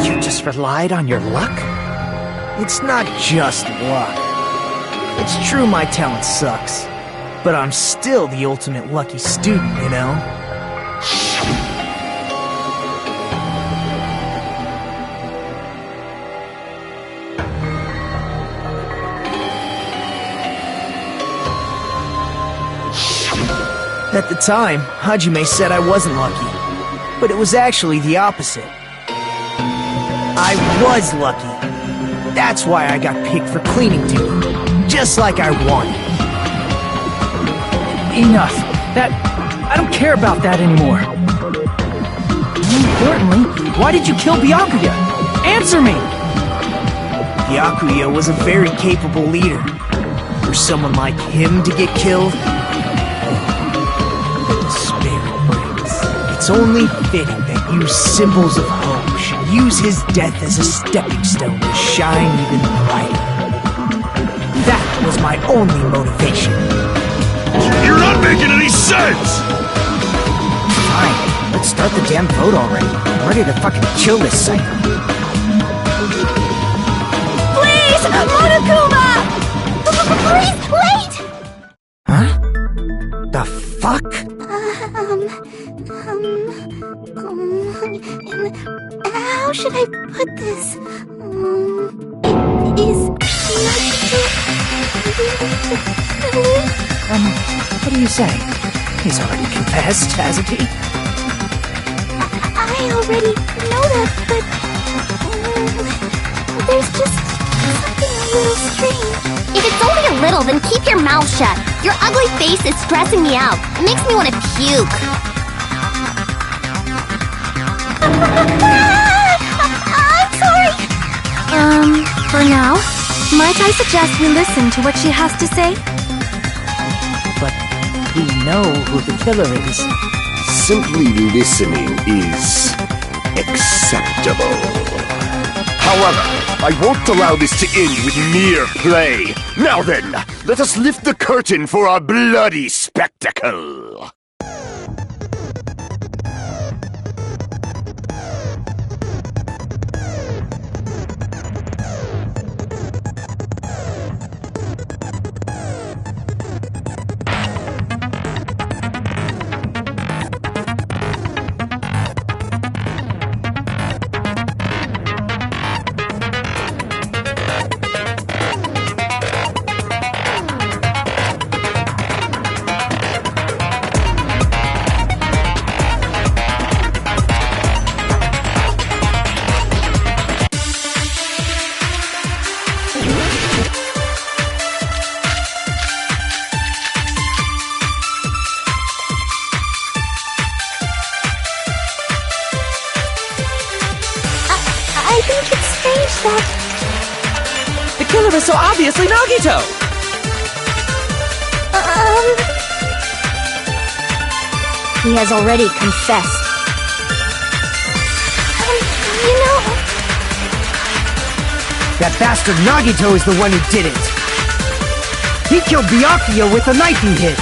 You just relied on your luck? It's not just luck. It's true my talent sucks, but I'm still the ultimate lucky student, you know? At the time, Hajime said I wasn't lucky, but it was actually the opposite. I was lucky. That's why I got picked for cleaning duty, just like I wanted. Enough. I don't care about that anymore. More importantly, why did you kill Byakuya? Answer me! Byakuya was a very capable leader. For someone like him to get killed, it's only fitting that you symbols of hope should use his death as a stepping stone to shine even brighter. That was my only motivation. You're not making any sense! Fine, let's start the damn vote already. I'm ready to fucking kill this psycho. Please! Monokuma! Please, wait! Huh? The fuck? How should I put this? Is What do you say? He's already confessed, hasn't he? I already know that, but there's just something a little strange. If it's only a little, then keep your mouth shut. Your ugly face is stressing me out. It makes me want to puke. I'm sorry. For now, might I suggest we listen to what she has to say? But we know who the killer is. Simply listening is acceptable. However, I won't allow this to end with mere play. Now then, let us lift the curtain for our bloody spectacle. I think it's strange that... The killer is so obviously Nagito! He has already confessed. You know... That bastard Nagito is the one who did it! He killed Byakuya with a knife he hid!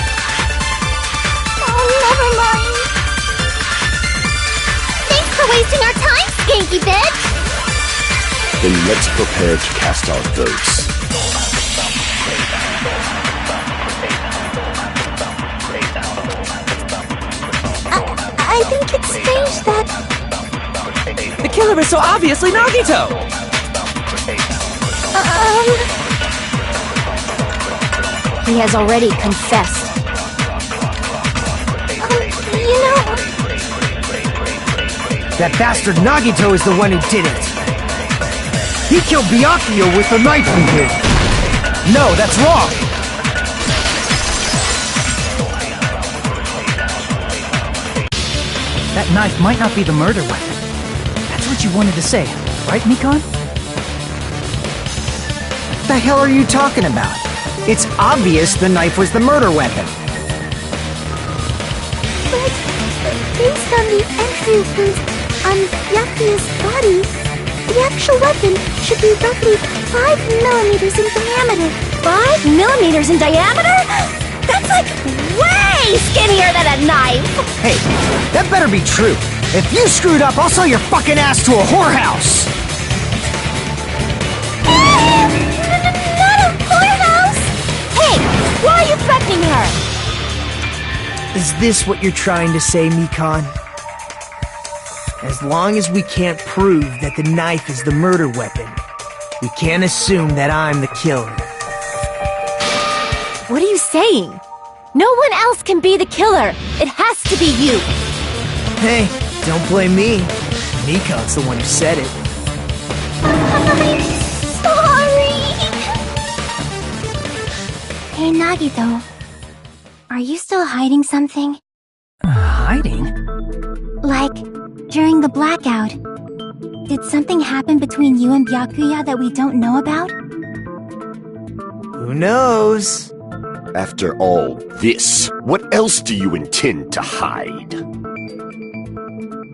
Oh, never mind. Thanks for wasting our time, skanky bitch! Then let's prepare to cast our votes. I think it's strange that... The killer is so obviously Nagito! He has already confessed. You know... That bastard Nagito is the one who did it! He killed Byakuya with a knife he hid! No, that's wrong! That knife might not be the murder weapon. That's what you wanted to say, right, Mikan? What the hell are you talking about? It's obvious the knife was the murder weapon. But based on the entry wounds on Byakuya's body, the actual weapon should be roughly 5 millimeters in diameter. 5 millimeters in diameter? That's like way skinnier than a knife! Hey, that better be true. If you screwed up, I'll sell your fucking ass to a whorehouse! Not a whorehouse! Hey, why are you threatening her? Is this what you're trying to say, Mikan? As long as we can't prove that the knife is the murder weapon, we can't assume that I'm the killer. What are you saying? No one else can be the killer. It has to be you. Hey, don't blame me. Mikan's the one who said it. I'm sorry! Hey, Nagito. Are you still hiding something? Hiding? Like, during the blackout, did something happen between you and Byakuya that we don't know about? Who knows? After all this, what else do you intend to hide?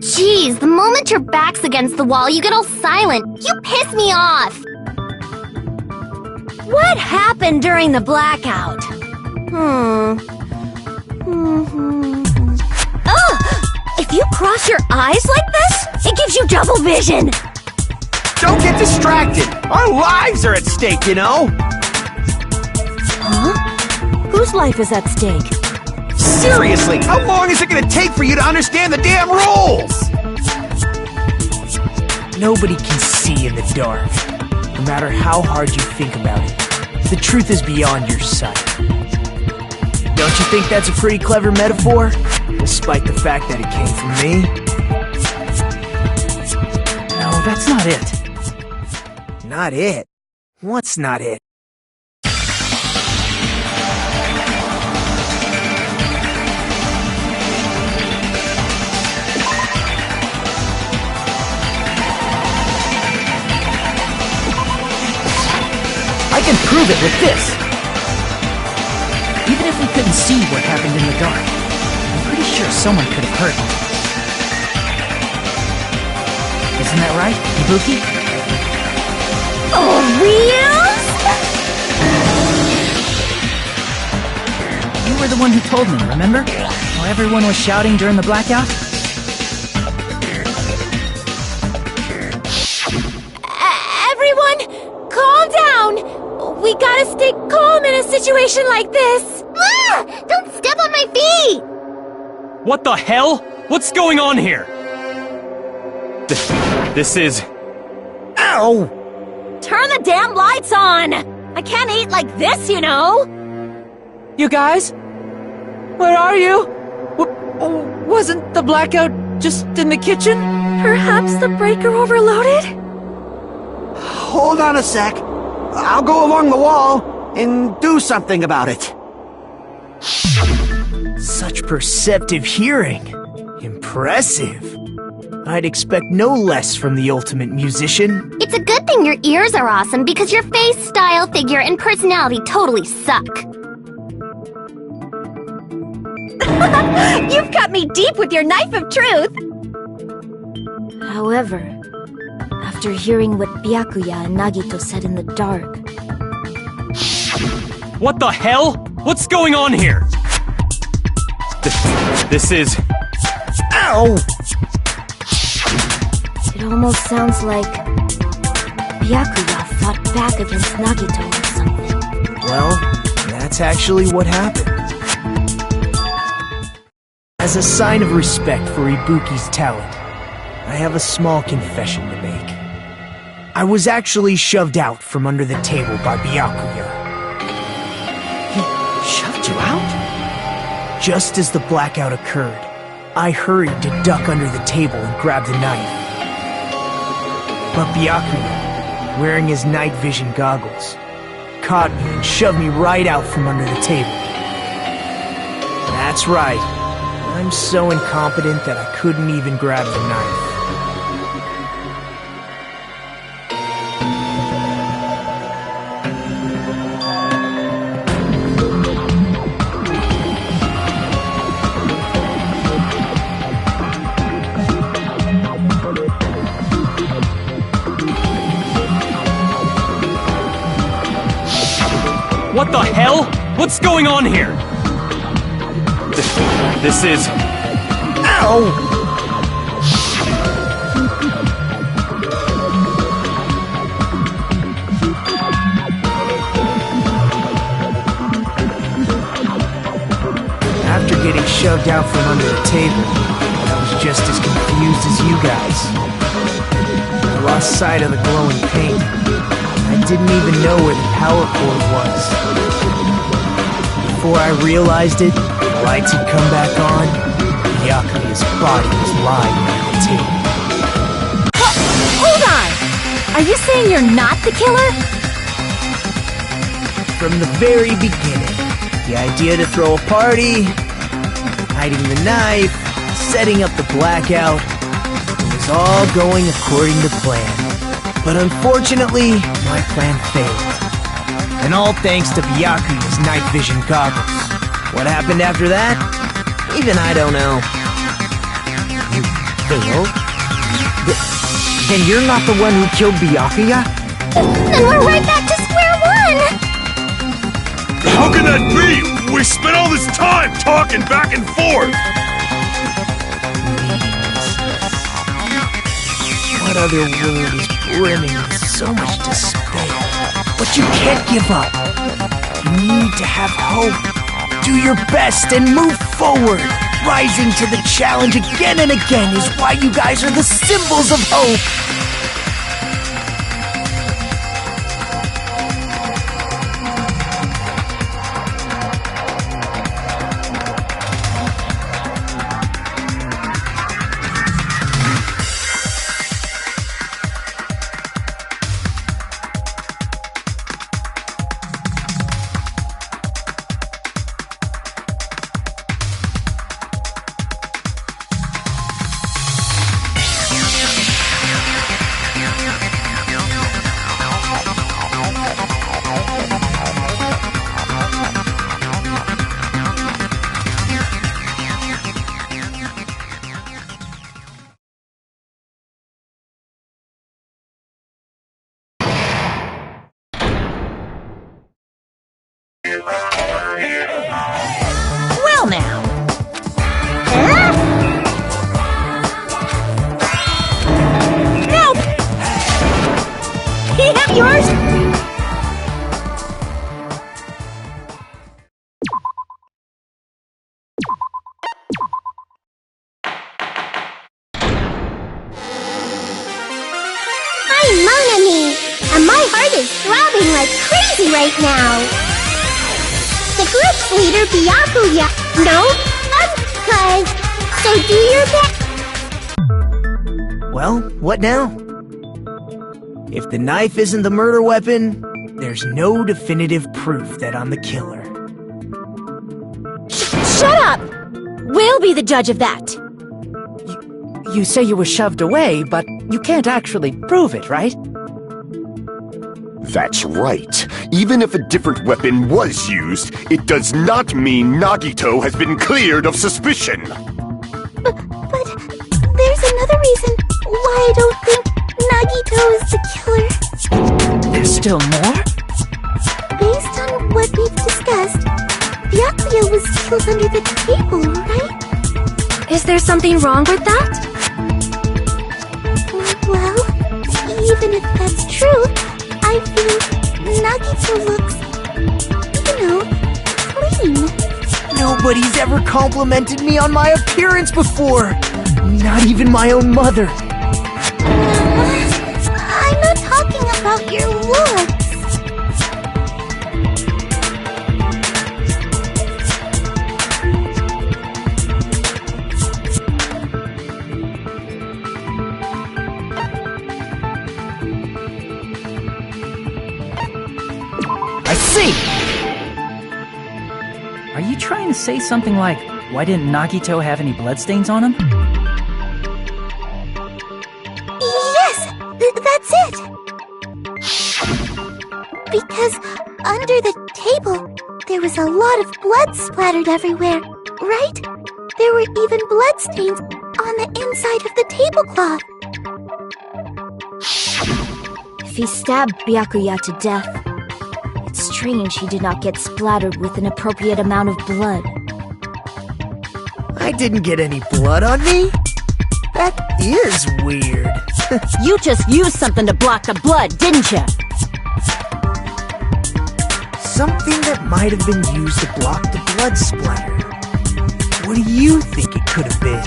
Jeez, the moment your back's against the wall, you get all silent. You piss me off! What happened during the blackout? If you cross your eyes like this, it gives you double vision! Don't get distracted! Our lives are at stake, you know? Huh? Whose life is at stake? Seriously, how long is it gonna take for you to understand the damn rules? Nobody can see in the dark, no matter how hard you think about it. The truth is beyond your sight. Don't you think that's a pretty clever metaphor? Despite the fact that it came from me? No, that's not it. Not it? What's not it? can prove it with this! Even if we couldn't see what happened in the dark, I'm pretty sure someone could have heard it. Isn't that right, Ibuki? Oh, reals? You were the one who told me, remember? While everyone was shouting during the blackout? Everyone, calm down! We gotta stay calm in a situation like this! Ah! Don't step on my feet! What the hell? What's going on here? This is... Ow! Turn the damn lights on! I can't eat like this, you know! You guys? Where are you? Wasn't the blackout just in the kitchen? Perhaps the breaker overloaded? Hold on a sec. I'll go along the wall and do something about it. Such perceptive hearing. Impressive. I'd expect no less from the ultimate musician. It's a good thing your ears are awesome because your face, style, figure, and personality totally suck. You've cut me deep with your knife of truth! However, after hearing what Byakuya and Nagito said in the dark, What the hell? What's going on here? This is... Ow! it almost sounds like Byakuya fought back against Nagito or something. Well, that's actually what happened. As a sign of respect for Ibuki's talent, I have a small confession to make. I was actually shoved out from under the table by Byakuya. He shoved you out? Just as the blackout occurred, I hurried to duck under the table and grab the knife. But Byakuya, wearing his night vision goggles, caught me and shoved me right out from under the table. That's right. I'm so incompetent that I couldn't even grab the knife. What the hell? What's going on here? This is... Ow! After getting shoved out from under the table, I was just as confused as you guys. I lost sight of the glowing paint. I didn't even know where the power cord was. Before I realized it, the lights had come back on, and Byakuya's body was lying on the table. Hold on! Are you saying you're not the killer? From the very beginning, the idea to throw a party, hiding the knife, setting up the blackout, it was all going according to plan. But unfortunately, my plan failed. And all thanks to Byakuya's night vision goggles. What happened after that? Even I don't know. You failed? Then you're not the one who killed Byakuya? Then we're right back to square one! How can that be? We spent all this time talking back and forth! What other word is brimming with so much despair? But you can't give up. You need to have hope. Do your best and move forward. Rising to the challenge again and again is why you guys are the symbols of hope. Well now. Nope. Can you have yours? Mon ami, and my heart is throbbing like crazy right now. The group's leader, Byakuya. No, cuz. So do your best. Well, what now? If the knife isn't the murder weapon, there's no definitive proof that I'm the killer. Shut up! We'll be the judge of that. You say you were shoved away, but you can't actually prove it, right? That's right. Even if a different weapon was used, it does not mean Nagito has been cleared of suspicion. But there's another reason why I don't think Nagito is the killer. There's still more? Based on what we've discussed, Byakuya was killed under the table, right? Is there something wrong with that? Well, even if that's true, I feel Nagito looks, clean. Nobody's ever complimented me on my appearance before. Not even my own mother. I'm not talking about your looks. I see! Are you trying to say something like, why didn't Nagito have any bloodstains on him? Yes, that's it. Because under the table, there was a lot of blood splattered everywhere, right? There were even bloodstains on the inside of the tablecloth. If he stabbed Byakuya to death, it's strange he did not get splattered with an appropriate amount of blood. I didn't get any blood on me? That is weird. You just used something to block the blood, didn't you? Something that might have been used to block the blood splatter. What do you think it could have been?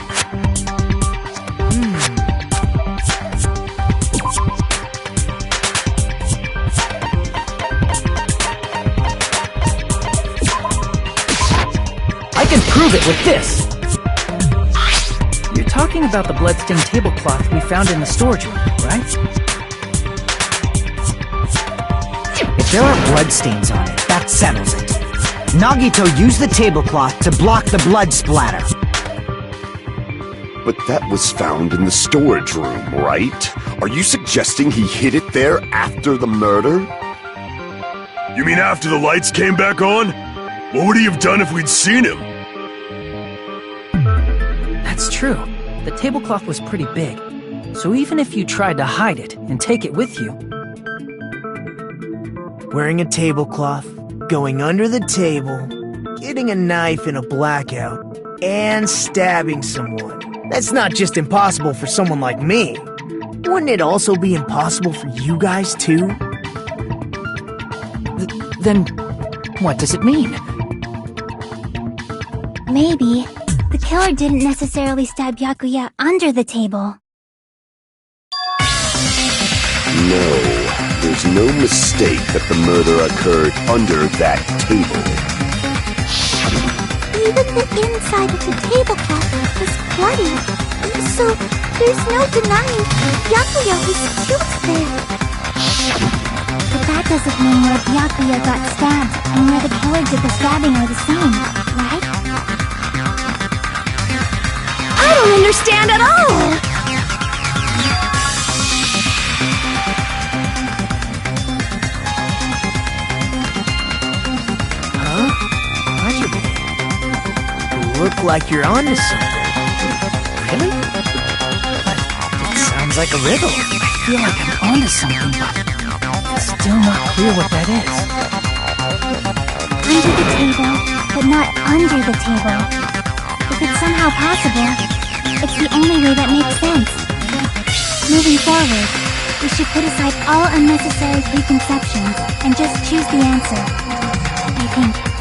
I can prove it with this! You're talking about the bloodstained tablecloth we found in the storage room, right? If there are bloodstains on it, that settles it. Nagito used the tablecloth to block the blood splatter. But that was found in the storage room, right? Are you suggesting he hid it there after the murder? You mean after the lights came back on? What would he have done if we'd seen him? That's true. The tablecloth was pretty big. So even if you tried to hide it and take it with you... Wearing a tablecloth, going under the table, getting a knife in a blackout, and stabbing someone. That's not just impossible for someone like me. Wouldn't it also be impossible for you guys too? Then, what does it mean? Maybe the killer didn't necessarily stab Byakuya under the table. No, there's no mistake that the murder occurred under that table. Even the inside of the tablecloth was bloody, so there's no denying Byakuya was killed there. But that doesn't mean where Byakuya got stabbed and where the killer did the stabbing are the same, right? I don't understand at all! Huh? Pleasure. You look like you're onto something. Really? But it sounds like a riddle. I feel like I'm onto something, but it's still not clear what that is. under the table, but not under the table. If it's somehow possible, it's the only way that makes sense. Moving forward, we should put aside all unnecessary preconceptions and just choose the answer, I think.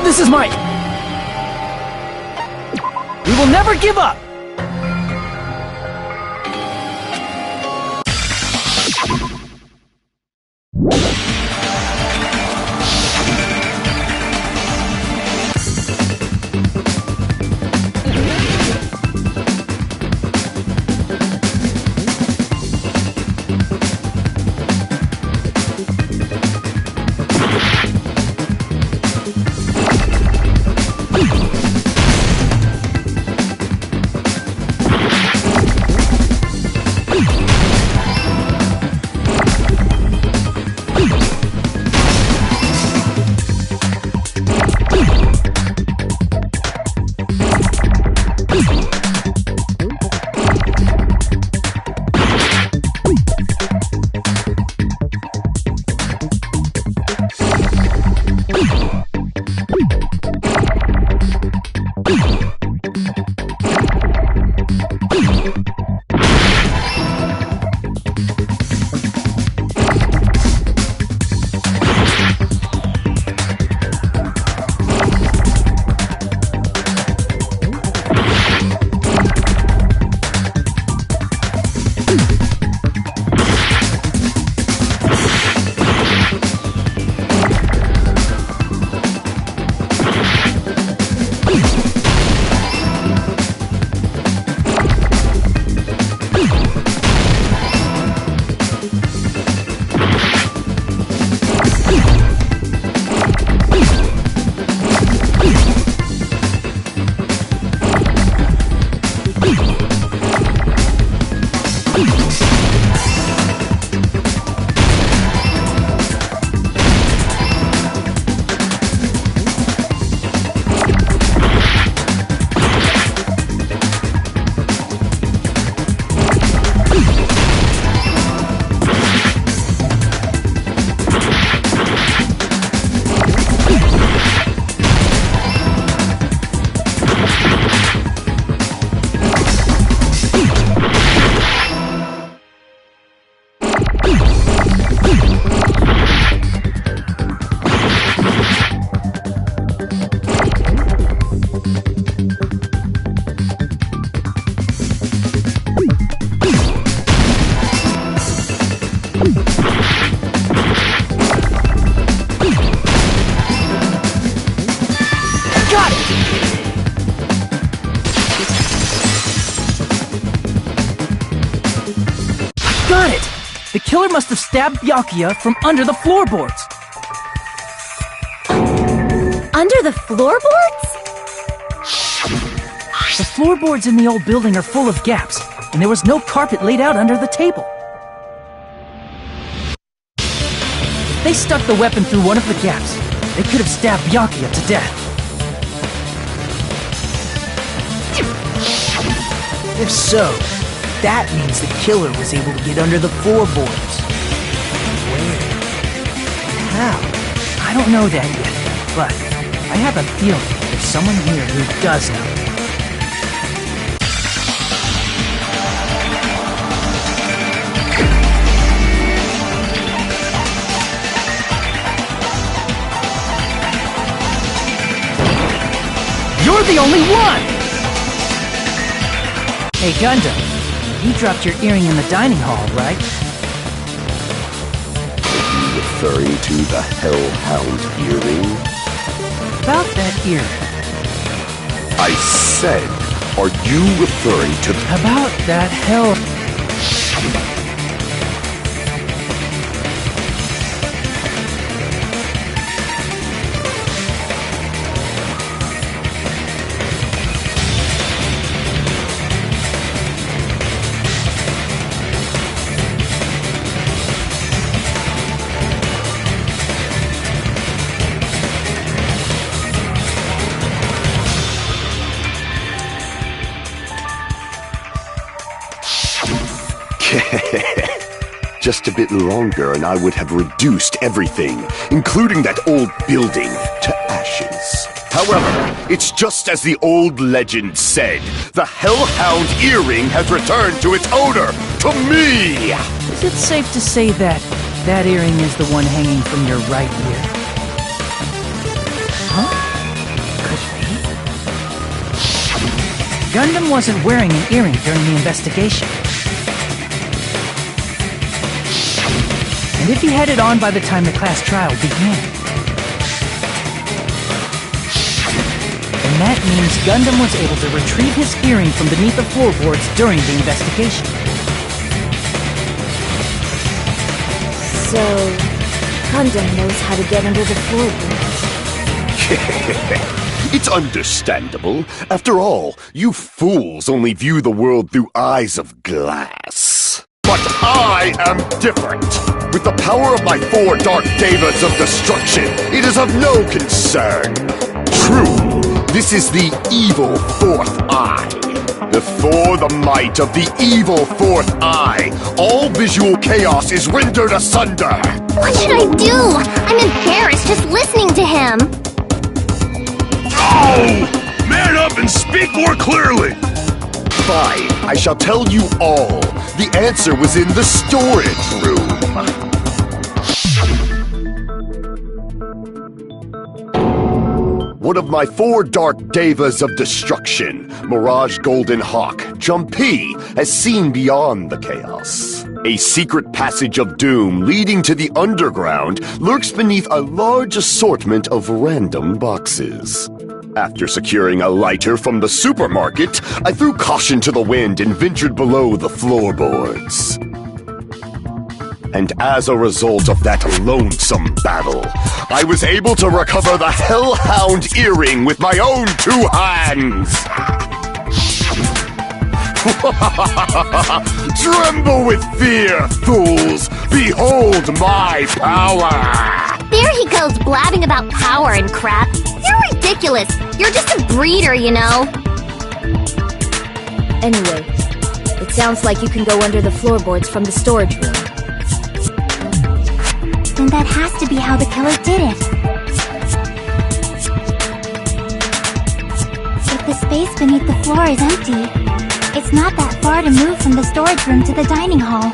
This is my... We will never give up! Got it! The killer must have stabbed Byakuya from under the floorboards. Under the floorboards? The floorboards in the old building are full of gaps, and there was no carpet laid out under the table. They stuck the weapon through one of the gaps. They could have stabbed Byakuya to death. If so, that means the killer was able to get under the floorboards. Where? How? I don't know that yet. but I have a feeling there's someone here who does know. You're the only one! Hey, Gundam, you dropped your earring in the dining hall, right? Are you referring to the Hellhound earring? About that earring. I said, are you referring to About that hell... Just a bit longer and I would have reduced everything, including that old building, to ashes. However, it's just as the old legend said. The Hellhound earring has returned to its owner, to me! Is it safe to say that that earring is the one hanging from your right ear? Huh? Could be. Gundam wasn't wearing an earring during the investigation. And if he had it on by the time the class trial began, then that means Gundam was able to retrieve his earring from beneath the floorboards during the investigation. So, Gundam knows how to get under the floorboards. It's understandable. After all, you fools only view the world through eyes of glass. But I am different. With the power of my 4 Dark Devas of Destruction, it is of no concern. True, this is the evil 4th eye. Before the might of the evil 4th eye, all visual chaos is rendered asunder. What should I do? I'm embarrassed just listening to him. Oh! Man up and speak more clearly! Fine, I shall tell you all. The answer was in the storage room. One of my 4 Dark Devas of Destruction, Mirage Golden Hawk, Jumpy, has seen beyond the chaos. A secret passage of doom leading to the underground lurks beneath a large assortment of random boxes. After securing a lighter from the supermarket, I threw caution to the wind and ventured below the floorboards. And as a result of that lonesome battle, I was able to recover the Hellhound earring with my own 2 hands! Tremble with fear, fools! Behold my power! There he goes blabbing about power and crap. You're ridiculous. You're just a breeder, you know. Anyway, it sounds like you can go under the floorboards from the storage room. Then that has to be how the killer did it. If the space beneath the floor is empty, it's not that far to move from the storage room to the dining hall.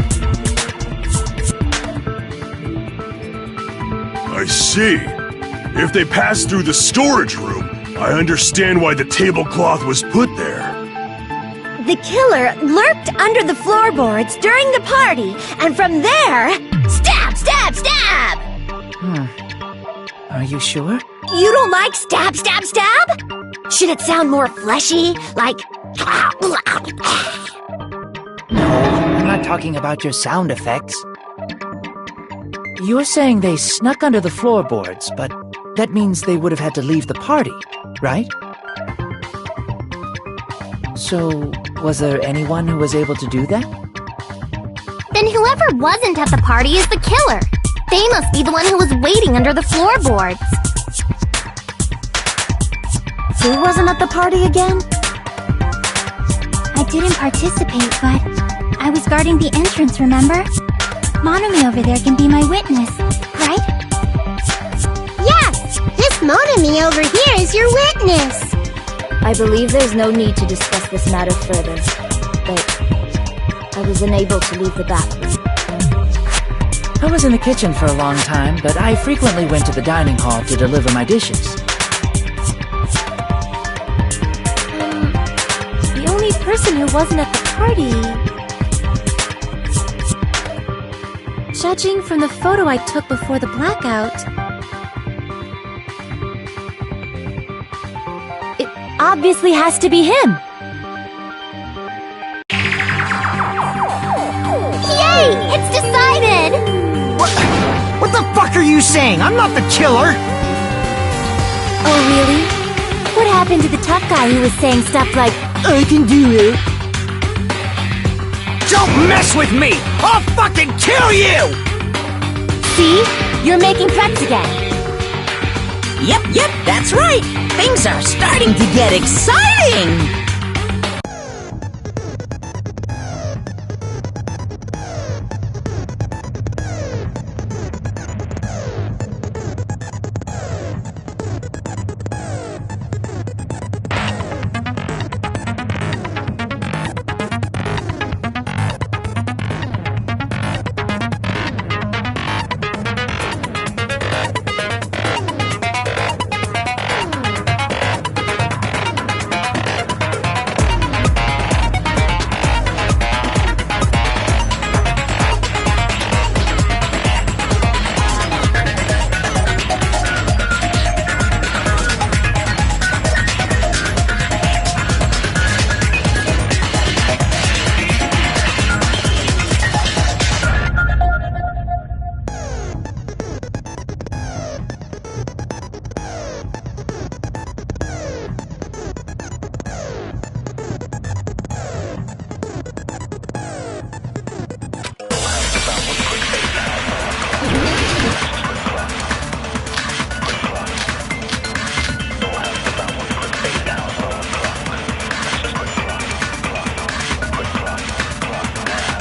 I see. If they passed through the storage room, I understand why the tablecloth was put there. The killer lurked under the floorboards during the party, and from there, stab, stab, stab! Are you sure? You don't like stab, stab, stab? Should it sound more fleshy, like... No, I'm not talking about your sound effects. You're saying they snuck under the floorboards, but that means they would have had to leave the party, right? So, was there anyone who was able to do that? Then whoever wasn't at the party is the killer. They must be the one who was waiting under the floorboards. Who wasn't at the party again? I didn't participate, but I was guarding the entrance, remember? Monomi over there can be my witness, right? Yes! His Monami over here is your witness. I believe there's no need to discuss this matter further, but I was unable to leave the bathroom. I was in the kitchen for a long time, but I frequently went to the dining hall to deliver my dishes. The only person who wasn't at the party... Judging from the photo I took before the blackout... it obviously has to be him! Yay! It's decided! What the fuck are you saying? I'm not the killer! Oh, really? What happened to the tough guy who was saying stuff like, I can do it. Don't mess with me! I'll fucking kill you! see? You're making threats again. Yep, that's right. Things are starting to get exciting.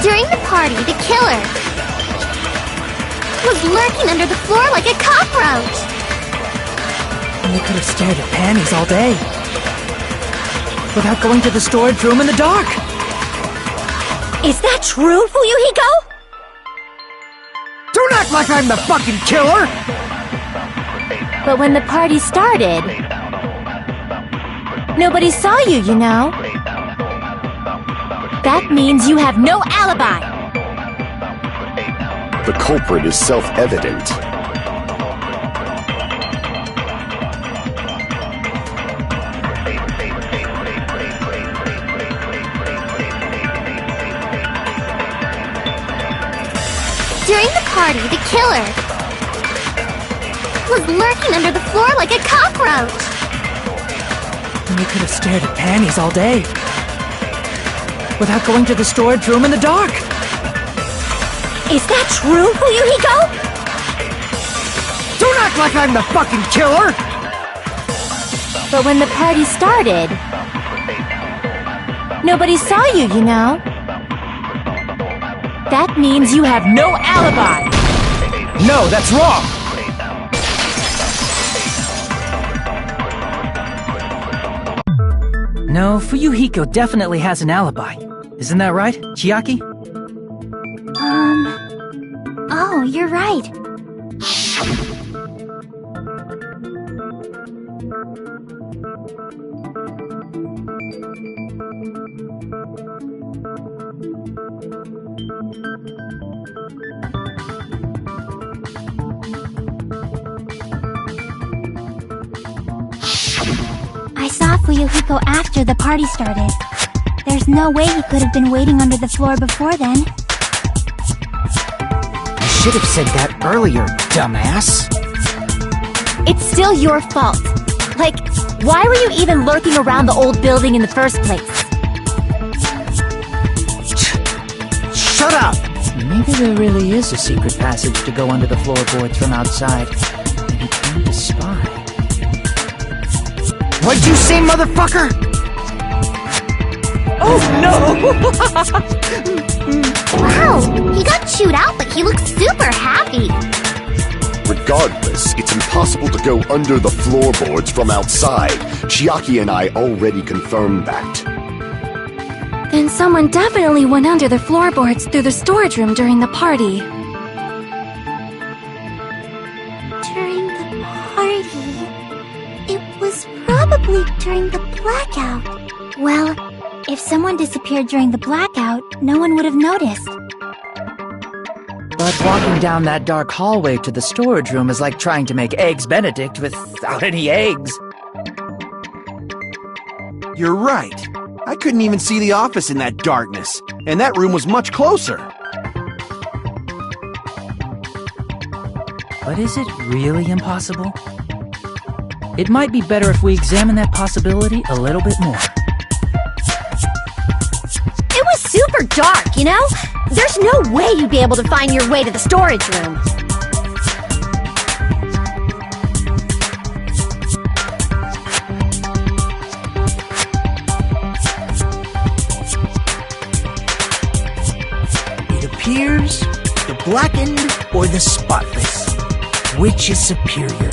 During the party, the killer was lurking under the floor like a cockroach. And you could have stared at panties all day without going to the storage room in the dark. Is that true, Fuyuhiko? Don't act like I'm the fucking killer! But when the party started, nobody saw you, you know. That means you have no alibi. The culprit is self-evident. During the party, the killer was lurking under the floor like a cockroach. And you could have stared at panties all day without going to the storage room in the dark. Is that true, Fuyuhiko? Don't act like I'm the fucking killer! But when the party started, nobody saw you, you know. That means you have no alibi. No, that's wrong! No, Fuyuhiko definitely has an alibi. Isn't that right, Chiaki? Oh, you're right. I saw Fuyuhiko after the party started. There's no way he could have been waiting under the floor before then. I should have said that earlier, dumbass. It's still your fault. Like, why were you even lurking around the old building in the first place? Shut up! Maybe there really is a secret passage to go under the floorboards from outside. And he came to spy. What'd you say, motherfucker? Oh no! Wow, he got chewed out, but he looks super happy. Regardless, it's impossible to go under the floorboards from outside. Chiaki and I already confirmed that. Then someone definitely went under the floorboards through the storage room during the party. During the party... It was probably during the blackout. Well, if someone disappeared during the blackout, no one would have noticed. But walking down that dark hallway to the storage room is like trying to make Eggs Benedict without any eggs. You're right. I couldn't even see the office in that darkness, and that room was much closer. But is it really impossible? It might be better if we examine that possibility a little bit more. It was super dark, you know? There's no way you'd be able to find your way to the storage room. It appears the blackened or the spotless. Which is superior?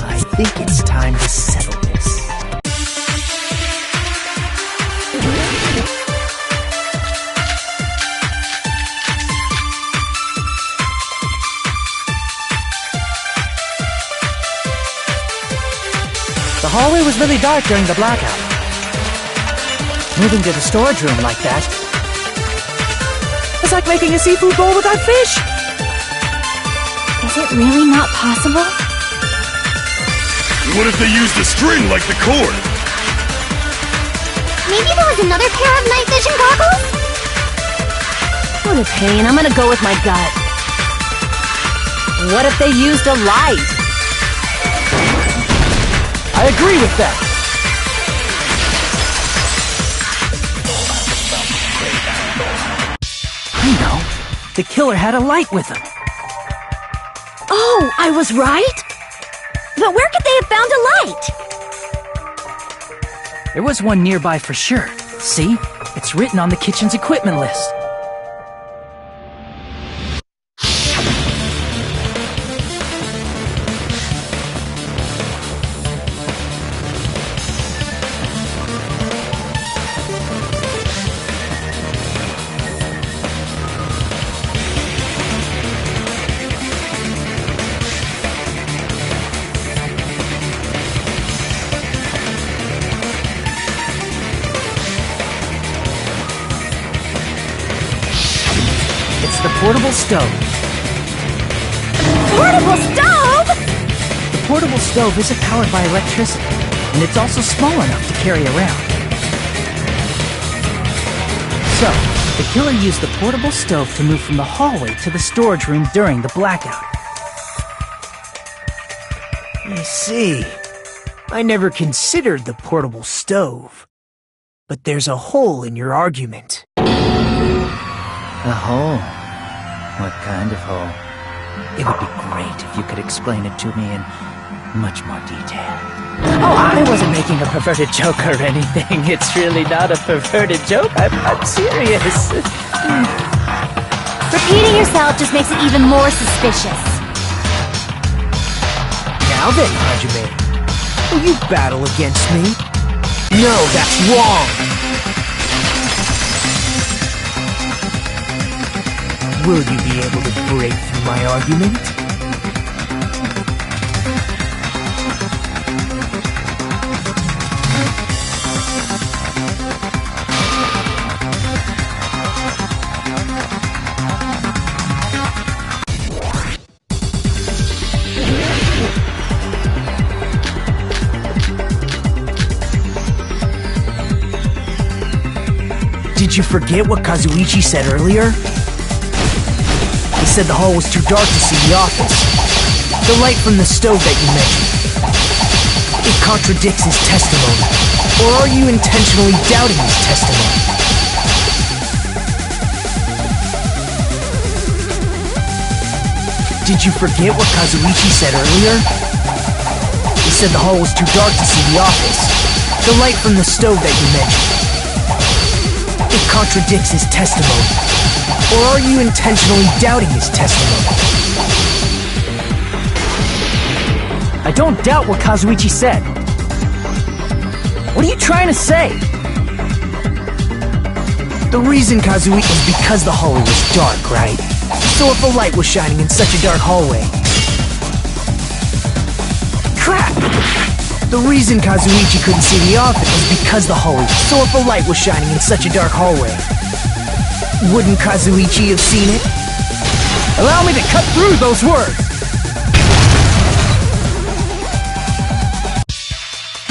I think it's time to settle this. The hallway was really dark during the blackout. Moving to the storage room like that, it's like making a seafood bowl without fish. Is it really not possible? What if they used a string like the cord? Maybe there was another pair of night vision goggles? What a pain. I'm gonna go with my gut. What if they used a light? I agree with that. I know. The killer had a light with him. Oh, I was right? But where could they have found a light? There was one nearby for sure. See? It's written on the kitchen's equipment list. The portable stove. Portable stove?! The portable stove isn't powered by electricity, and it's also small enough to carry around. So, the killer used the portable stove to move from the hallway to the storage room during the blackout. I see. I never considered the portable stove. But there's a hole in your argument. A hole? What kind of hole? It would be great if you could explain it to me in much more detail. Oh, I wasn't making a perverted joke or anything. It's really not a perverted joke. I'm serious. Repeating yourself just makes it even more suspicious. Now then, Hajime, will you battle against me? No, that's wrong! Will you be able to break through my argument? Did you forget what Kazuichi said earlier? He said the hall was too dark to see the office. The light from the stove that you mentioned. It contradicts his testimony. Or are you intentionally doubting his testimony? Did you forget what Kazuichi said earlier? He said the hall was too dark to see the office. The light from the stove that you mentioned. It contradicts his testimony. Or are you intentionally doubting his testimony? I don't doubt what Kazuichi said. What are you trying to say? The reason Kazuichi was because the hallway was dark, right? So if a light was shining in such a dark hallway... Crap! The reason Kazuichi couldn't see the office was because the hallway... So if a light was shining in such a dark hallway... Wouldn't Kazuichi have seen it? Allow me to cut through those words!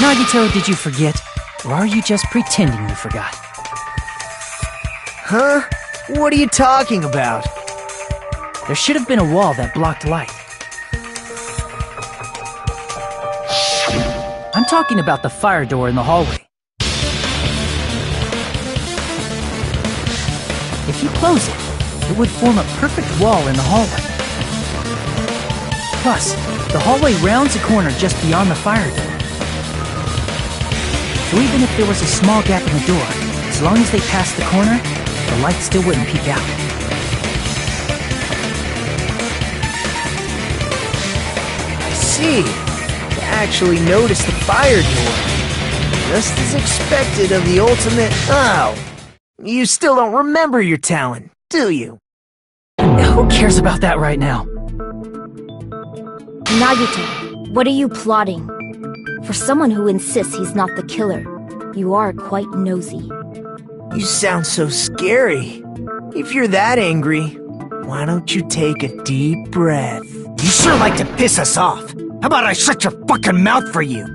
Nagito, did you forget? Or are you just pretending you forgot? Huh? What are you talking about? There should have been a wall that blocked light. I'm talking about the fire door in the hallway. If you close it, it would form a perfect wall in the hallway. Plus, the hallway rounds a corner just beyond the fire door. So even if there was a small gap in the door, as long as they passed the corner, the light still wouldn't peek out. I see. You actually noticed the fire door. Just as expected of the ultimate... Oh! You still don't remember your talent, do you? Who cares about that right now? Nagito, what are you plotting? For someone who insists he's not the killer, you are quite nosy. You sound so scary. If you're that angry, why don't you take a deep breath? You sure like to piss us off. How about I shut your fucking mouth for you?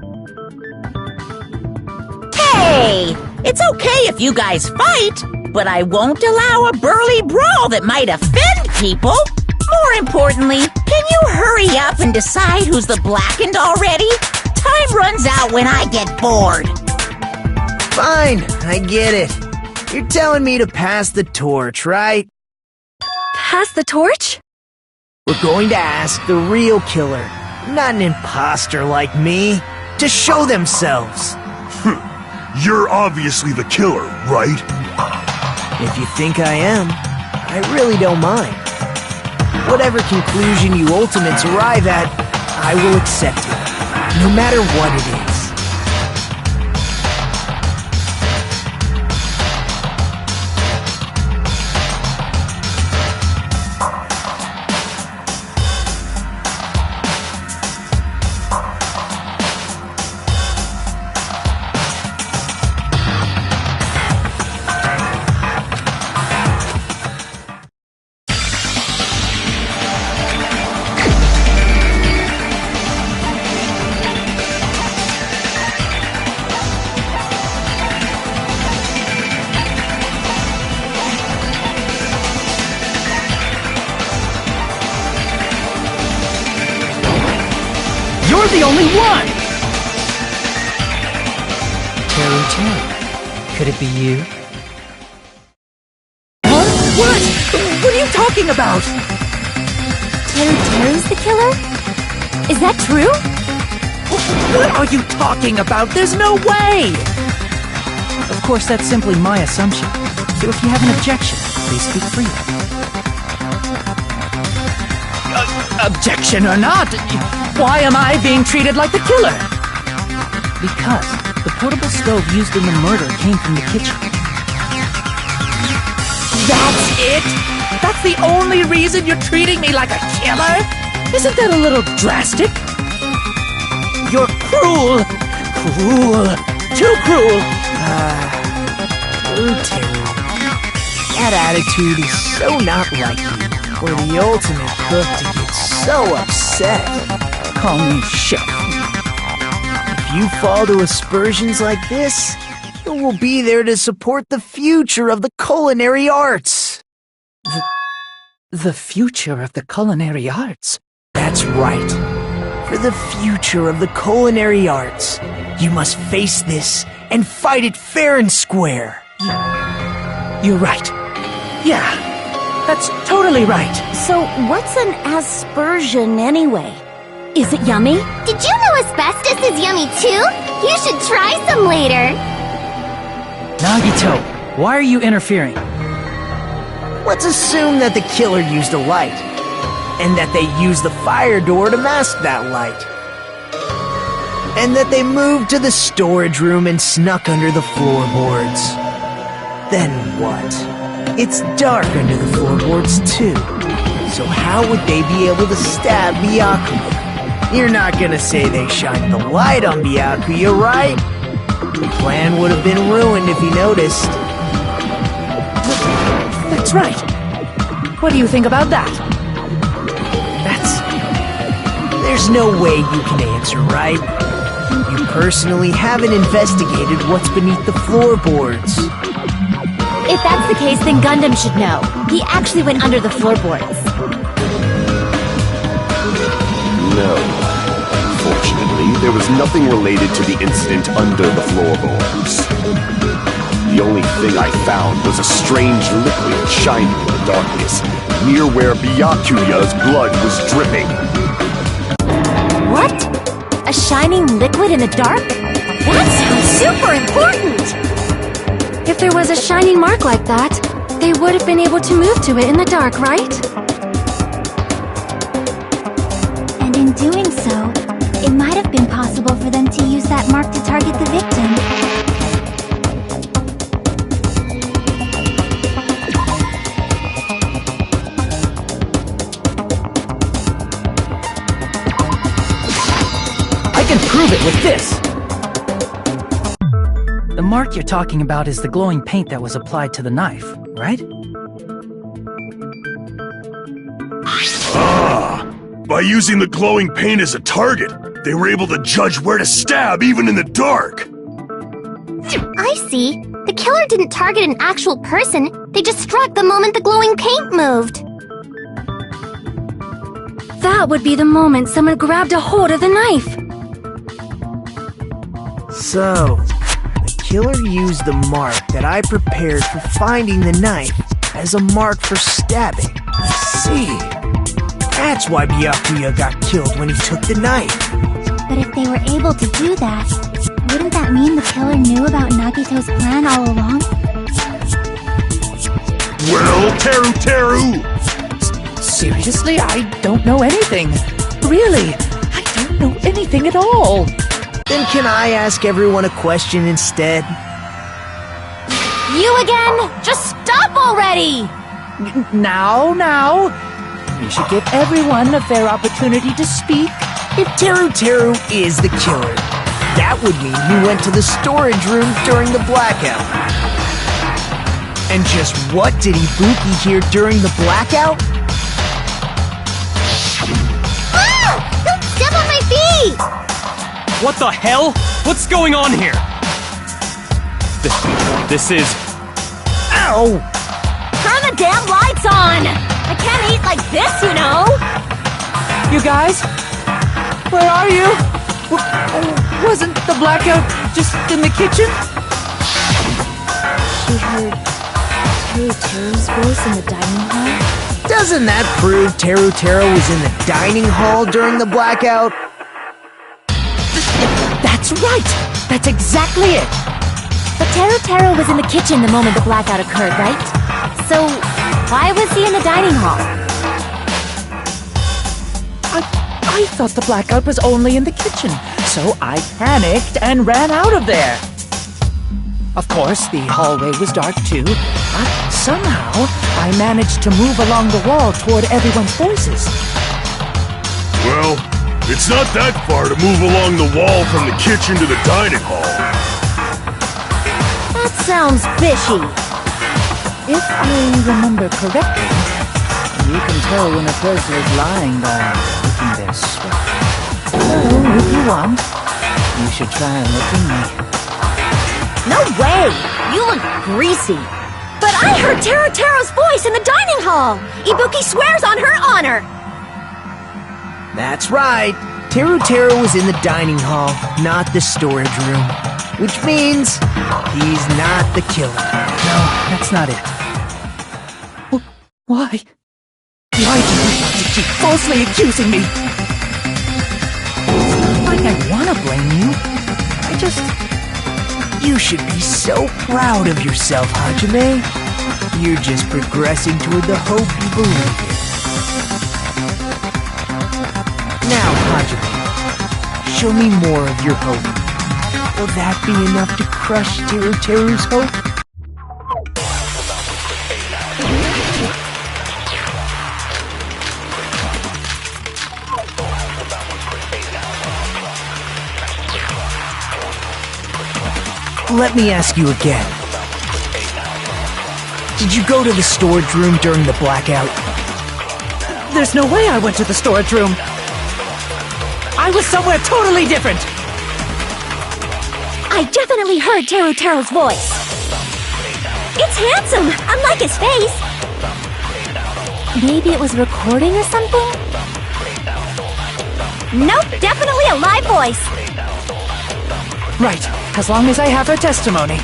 Hey! It's okay if you guys fight, but I won't allow a burly brawl that might offend people. More importantly, can you hurry up and decide who's the blackened already? Time runs out when I get bored. Fine, I get it. You're telling me to pass the torch, right? Pass the torch? We're going to ask the real killer, not an imposter like me, to show themselves. You're obviously the killer, right? If you think I am, I really don't mind. Whatever conclusion you Ultimates arrive at, I will accept it, no matter what it is. You're the only one! Teru, could it be you? Huh? What? What are you talking about? Teru's the killer? Is that true? What are you talking about? There's no way! Of course, that's simply my assumption. So if you have an objection, please speak freely. Objection or not, why am I being treated like the killer? Because the portable stove used in the murder came from the kitchen. That's it? That's the only reason you're treating me like a killer? Isn't that a little drastic? You're cruel! Cruel! Too cruel! Teru. That attitude is so not like you. For the ultimate cook to get so upset. Call me chef. If you fall to aspersions like this, who will be there to support the future of the culinary arts? The future of the culinary arts? That's right. For the future of the culinary arts, you must face this and fight it fair and square. You're right. Yeah. That's totally right. So, what's an aspersion anyway? Is it yummy? Did you know asbestos is yummy too? You should try some later. Nagito, why are you interfering? Let's assume that the killer used a light, and that they used the fire door to mask that light. and that they moved to the storage room and snuck under the floorboards. Then what? It's dark under the floorboards too. So how would they be able to stab Byakuya? You're not gonna say they shined the light on Byakuya, right? The plan would have been ruined if he noticed. That's right. What do you think about that? There's no way you can answer, right? You personally haven't investigated what's beneath the floorboards. If that's the case, then Gundam should know. He actually went under the floorboards. No. Unfortunately, there was nothing related to the incident under the floorboards. The only thing I found was a strange liquid shining in the darkness, near where Byakuya's blood was dripping. What? A shining liquid in the dark? That sounds super important! If there was a shining mark like that, they would have been able to move to it in the dark, right? And in doing so, it might have been possible for them to use that mark to target the victim. I can prove it with this! The mark you're talking about is the glowing paint that was applied to the knife, right? Ah! By using the glowing paint as a target, they were able to judge where to stab even in the dark! I see. The killer didn't target an actual person. They just struck the moment the glowing paint moved. That would be the moment someone grabbed a hold of the knife. So, the killer used the mark that I prepared for finding the knife as a mark for stabbing. I see. That's why Byakuya got killed when he took the knife. But if they were able to do that, wouldn't that mean the killer knew about Nagito's plan all along? Well, Teru! Seriously, I don't know anything. Really, I don't know anything at all. Then can I ask everyone a question instead? You again? Just stop already! Now. We should give everyone a fair opportunity to speak. If Teru is the killer, that would mean he went to the storage room during the blackout. And just what did Ibuki hear during the blackout? Ah! Don't step on my feet! What the hell? What's going on here? This is... Ow! Turn the damn lights on! I can't eat like this, you know! You guys? Where are you? Wasn't the blackout just in the kitchen? She heard Teru's voice in the dining hall. Doesn't that prove Teru was in the dining hall during the blackout? That's right! That's exactly it! But Teru was in the kitchen the moment the blackout occurred, right? So, why was he in the dining hall? I thought the blackout was only in the kitchen, so I panicked and ran out of there. Of course, the hallway was dark too, but somehow I managed to move along the wall toward everyone's voices. Well, it's not that far to move along the wall from the kitchen to the dining hall. That sounds fishy. If I remember correctly, you can tell when a person is lying by looking their sweat. So, if you want, you should try looking me. No way! You look greasy. But I heard Teru's voice in the dining hall! Ibuki swears on her honor! That's right. Teru was in the dining hall, not the storage room. Which means he's not the killer. No, that's not it. Why? Why do you have to keep falsely accusing me? It's not like I want to blame you. I just... You should be so proud of yourself, Hajime. You're just progressing toward the hope you believe in. Now, Hajime, show me more of your hope. Will that be enough to crush Teru's hope? Let me ask you again. Did you go to the storage room during the blackout? There's no way I went to the storage room. I was somewhere totally different. I definitely heard Teru's voice. It's handsome, unlike his face. Maybe it was recording or something? Nope, definitely a live voice. Right, as long as I have her testimony.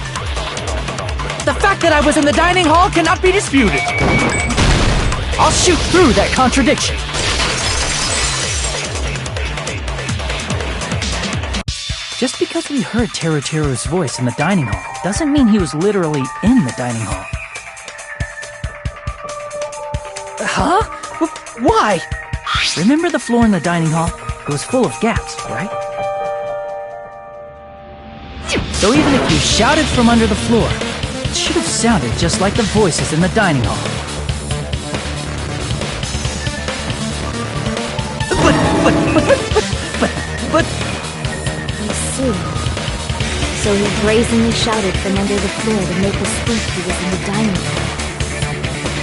The fact that I was in the dining hall cannot be disputed. I'll shoot through that contradiction. Just because we heard Teru's voice in the dining hall doesn't mean he was literally in the dining hall. Huh? Why? Remember the floor in the dining hall? It was full of gaps, right? So even if you shouted from under the floor, it should have sounded just like the voices in the dining hall. But... I see. So he brazenly shouted from under the floor to make us think he was in the dining hall.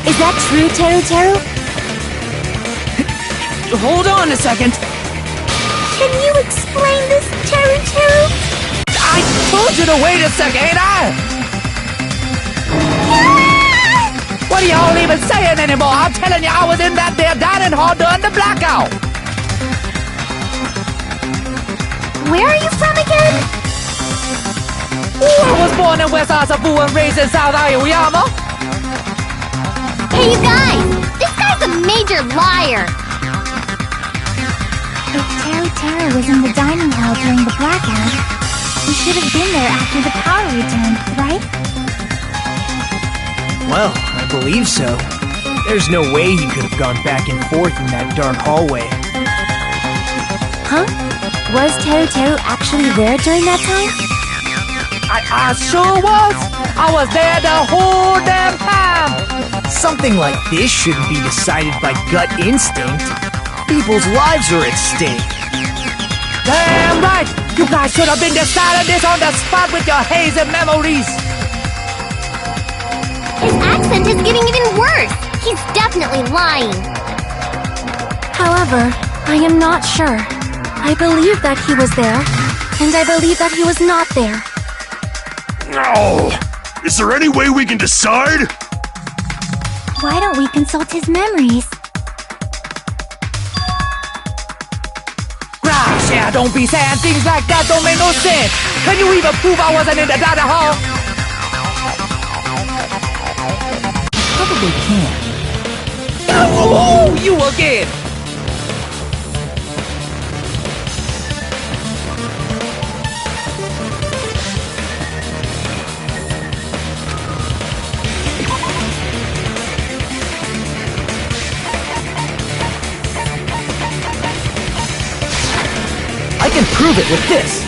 Is that true, Teru? Hold on a second. Can you explain this, Teru? I told you to wait a second, ain't I? What are y'all even saying anymore? I'm telling you, I was in that there dining hall during the blackout. Where are you from again? I was born in West Asabu and raised in South Aoyama. Hey, you guys! This guy's a major liar! If Teru was in the dining hall during the blackout, he should have been there after the power returned, right? Well, I believe so. There's no way he could have gone back and forth in that dark hallway. Huh? Was Teru actually there during that time? I sure was! I was there the whole damn time! Something like this shouldn't be decided by gut instinct. People's lives are at stake. Damn right! You guys should have been deciding this on the spot with your hazy memories! His accent is getting even worse! He's definitely lying! However, I am not sure. I believe that he was there, and I believe that he was not there. No! Is there any way we can decide? Why don't we consult his memories? Gosh, yeah, don't be saying things like that, don't make no sense! Can you even prove I wasn't in the dining hall? Probably can. Oh, you again! I can prove it with this!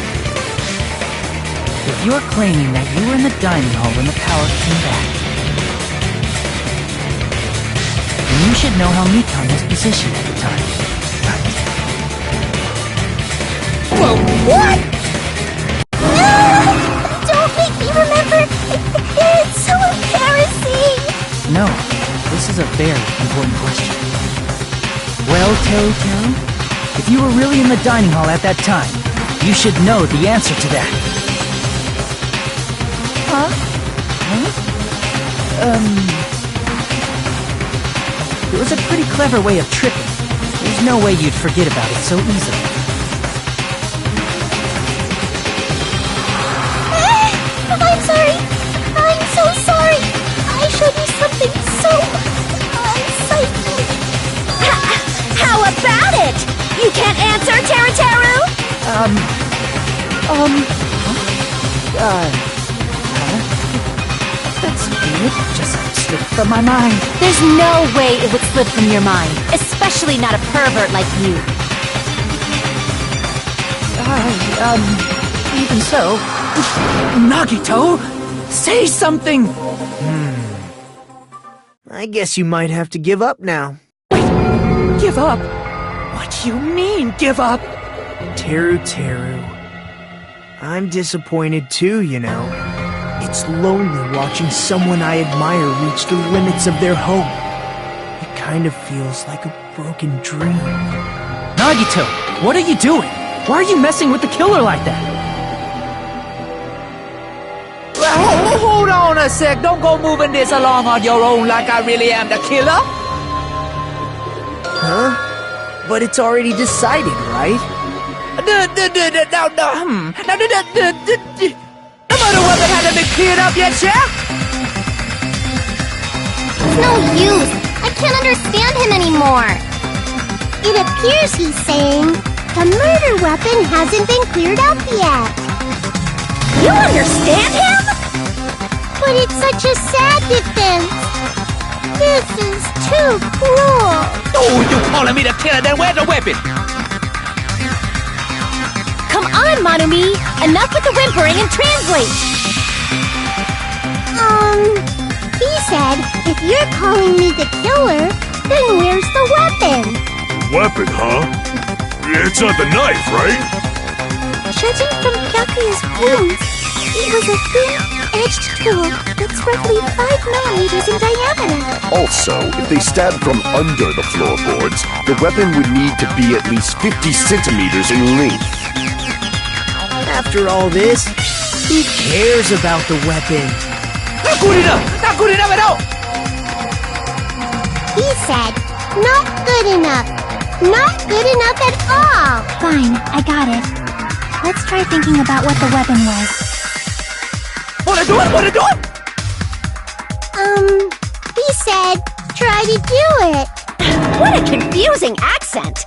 If you're claiming that you were in the dining hall when the power came back, then you should know how Mikan was positioned at the time, right? Well, what? No! Don't make me remember! It's so embarrassing! No, this is a very important question. Well, Teru, if you were really in the dining hall at that time, you should know the answer to that. Huh? It was a pretty clever way of tricking. There's no way you'd forget about it so easily. I'm sorry! I'm so sorry! I showed you something so unsightly! How about it? You can't answer, Teru? That's weird. Just slipped from my mind. There's no way it would slip from your mind, especially not a pervert like you. even so... Nagito! Say something! I guess you might have to give up now. Give up? What do you mean, give up? Teru. I'm disappointed too, you know. It's lonely watching someone I admire reach the limits of their hope. It kind of feels like a broken dream. Nagito, what are you doing? Why are you messing with the killer like that? Hold on a sec. Don't go moving this along on your own like I really am the killer. Huh? But it's already decided, right? The murder weapon hasn't been cleared up yet, Chef? It's no use. I can't understand him anymore. It appears he's saying the murder weapon hasn't been cleared up yet. You understand him? But it's such a sad defense. This is too cruel. Oh, you calling me the killer? Then where's the weapon? Come on, Manumi! Enough with the whimpering and translate! He said, if you're calling me the killer, then where's the weapon? Weapon, huh? It's not the knife, right? Judging from Byakuya's wounds, it was a thin-edged tool that's roughly 5 millimeters in diameter. Also, if they stabbed from under the floorboards, the weapon would need to be at least 50 centimeters in length. After all this, who cares about the weapon? Not good enough! Not good enough at all! He said, not good enough. Not good enough at all. Fine, I got it. Let's try thinking about what the weapon was. Wanna do it? Wanna do it? He said, try to do it. What a confusing accent!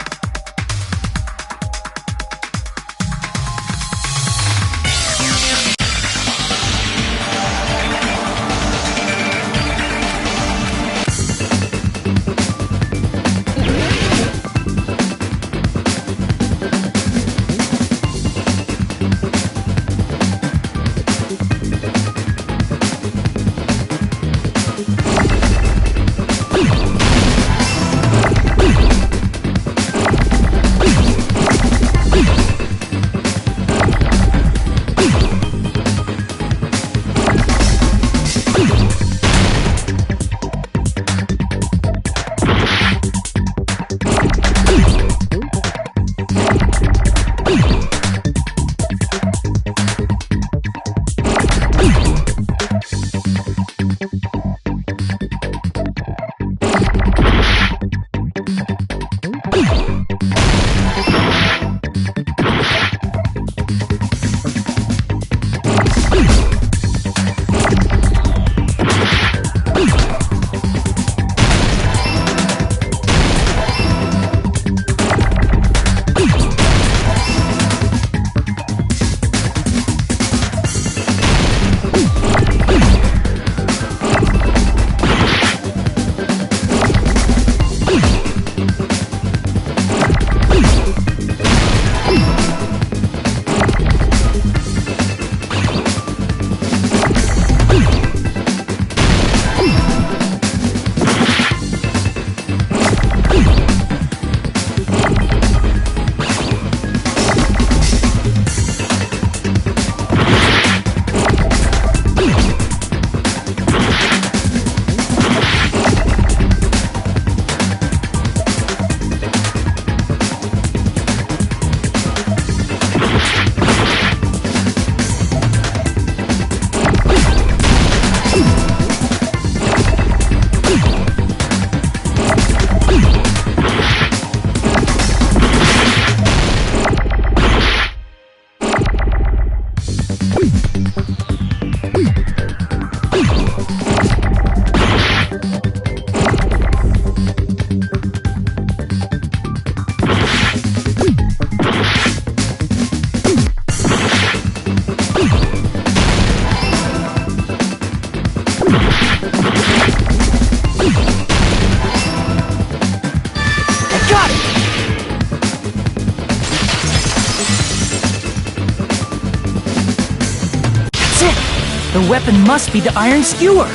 weapon must be the iron skewer.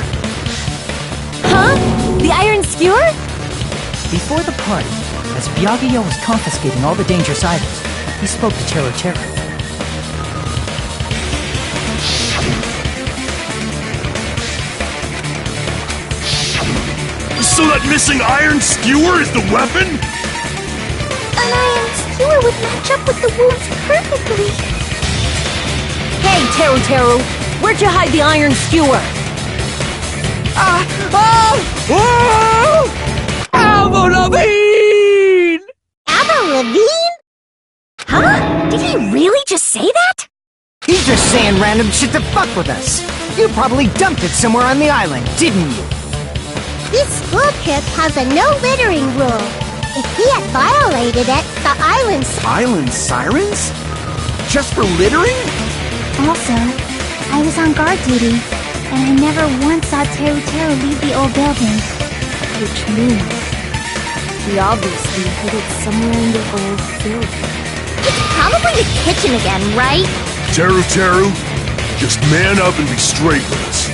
Huh? The iron skewer? Before the party, as Byakuya was confiscating all the dangerous items, he spoke to Teru Teru. So that missing iron skewer is the weapon? An iron skewer would match up with the wounds perfectly. Hey, Teru Teru! Where'd you hide the iron skewer? Avril Lavigne! Avril Lavigne? Huh? Did he really just say that? He's just saying random shit to fuck with us. You probably dumped it somewhere on the island, didn't you? This school trip has a no littering rule. If he had violated it, the island's... Island sirens? Just for littering? Also, I was on guard duty, and I never once saw Teru Teru leave the old building. Which means he obviously hid it somewhere in the old building. It's probably the kitchen again, right? Teru Teru, just man up and be straight with us.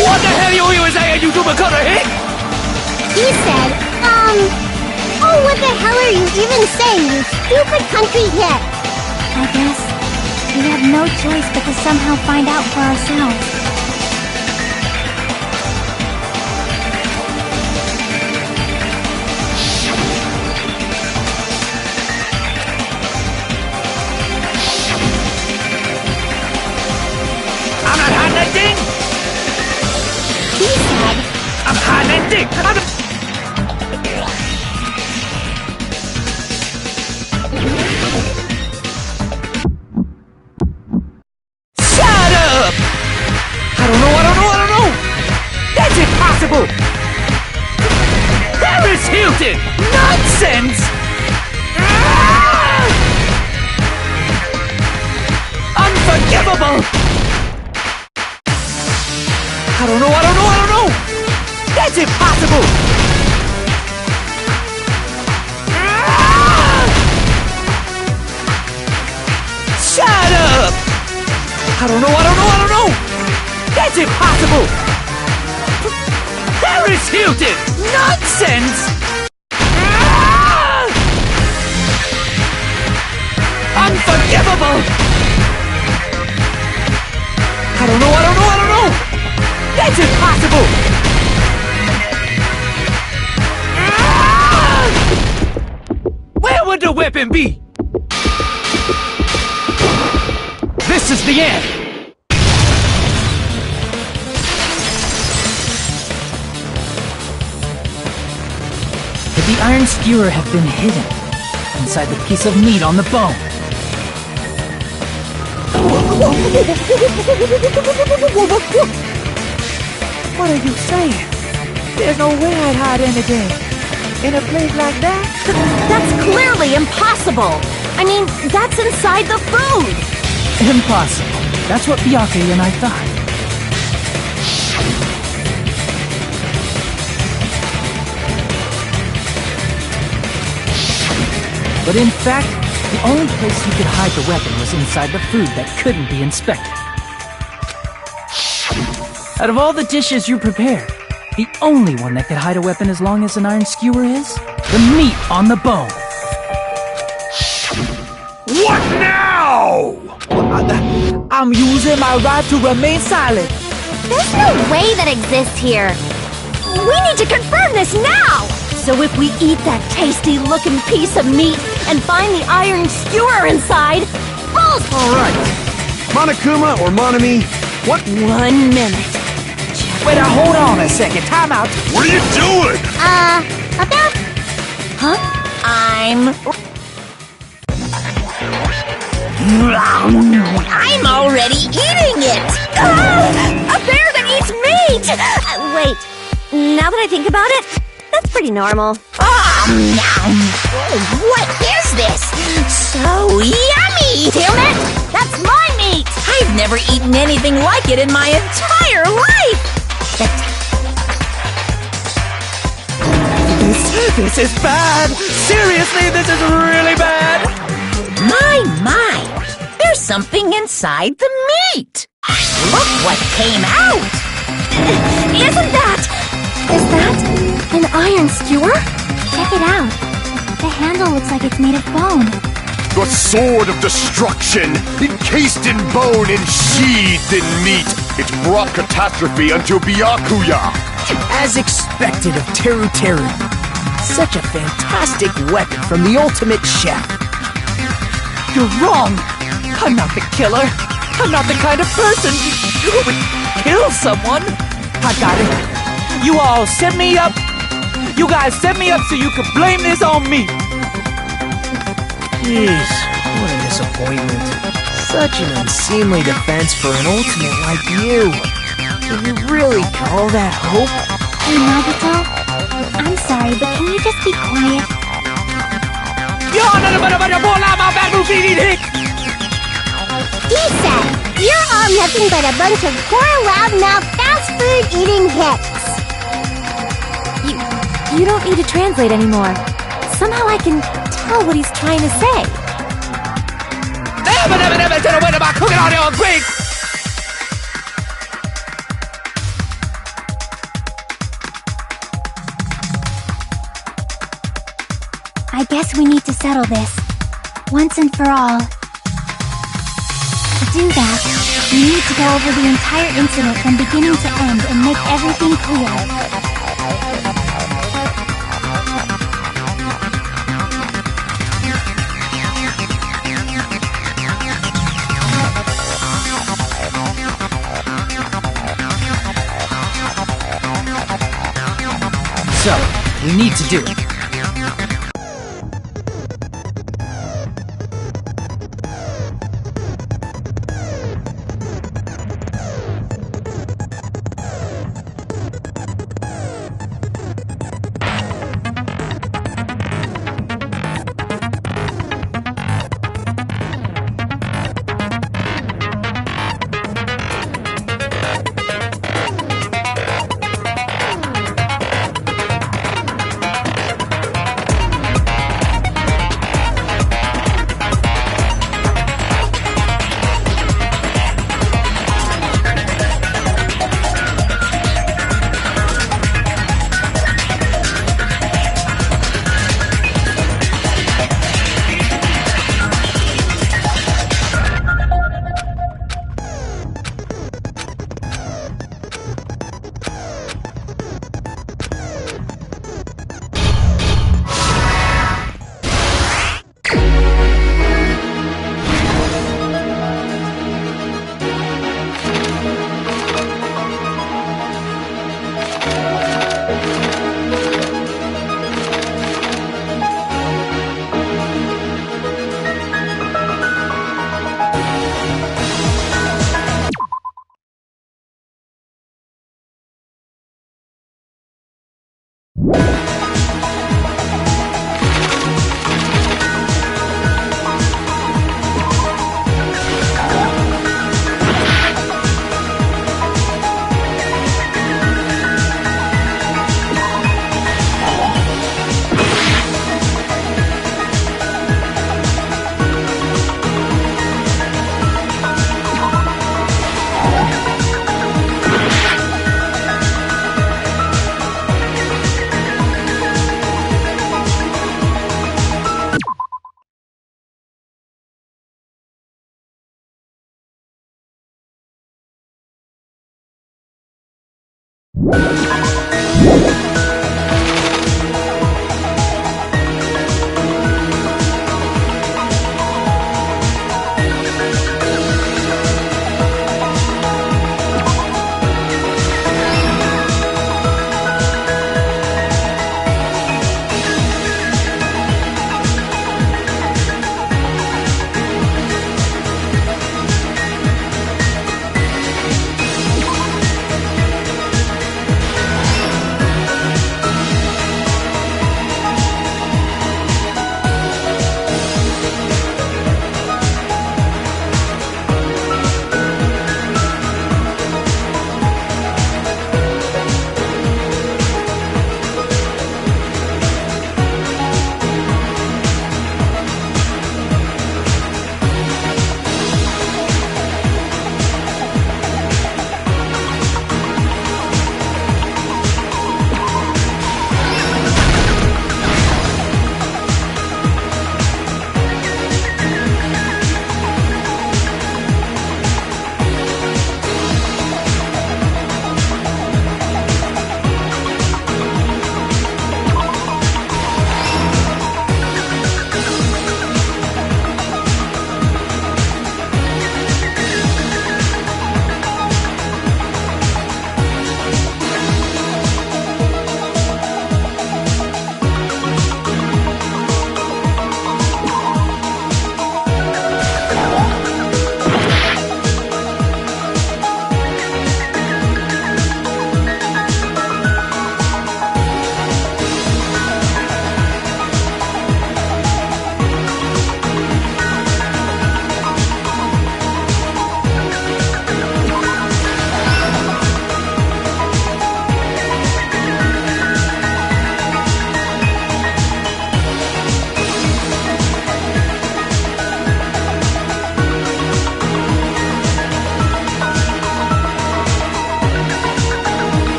What the hell you even saying, you two-McCullough hick? He said, oh, what the hell are you even saying, you stupid country hit? I guess we have no choice but to somehow find out for ourselves. I'm not hiding that thing! He said, I'm hiding that thing! Shut up! I don't know! That's impossible! Paris Hilton! Nonsense! Ah! Unforgivable! I don't know! That's impossible! Ah! Shut up! I don't know! That's impossible! Paris Hilton! Nonsense! Ah! Unforgivable! I don't know! That's impossible! Ah! Where would the weapon be? This is the end! Could the iron skewer have been hidden inside the piece of meat on the bone? What are you saying? There's no way I'd hide anything in a place like that. That's clearly impossible! I mean, that's inside the food! Impossible. That's what Byakuya and I thought. But in fact, the only place he could hide the weapon was inside the food that couldn't be inspected. Out of all the dishes you prepare, the only one that could hide a weapon as long as an iron skewer is the meat on the bone. What now? I'm using my right to remain silent. There's no way that exists here. We need to confirm this now! So if we eat that tasty-looking piece of meat and find the iron skewer inside, both... Alright. Monokuma or Monami, what? 1 minute. Wait, now hold on a second. Time out. What are you doing? About... Huh? I'm already eating it! A bear that eats meat! Wait, now that I think about it, that's pretty normal. What is this? So yummy! Damn it! That's my meat! I've never eaten anything like it in my entire life! This is bad! Seriously, this is really bad! My! There's something inside the meat! Look what came out! Isn't that... Is that an iron skewer? Check it out. The handle looks like it's made of bone. The sword of destruction, encased in bone and sheathed in meat. It's brought catastrophe unto Byakuya. As expected of Teru Teru. Such a fantastic weapon from the ultimate chef. You're wrong! I'm not the killer! I'm not the kind of person who would kill someone! I got it! You all set me up! You guys set me up so you could blame this on me! Jeez, what a disappointment. Such an unseemly defense for an ultimate like you. Can you really call that hope? Hey, Nagito, I'm sorry, but can you just be quiet? Issa, you're all nothing but a bunch of poor, loudmouth, fast food eating hicks. You don't need to translate anymore. Somehow I can tell what he's trying to say. I guess we need to settle this. Once and for all. To do that, we need to go over the entire incident from beginning to end and make everything clear. So, we need to do it.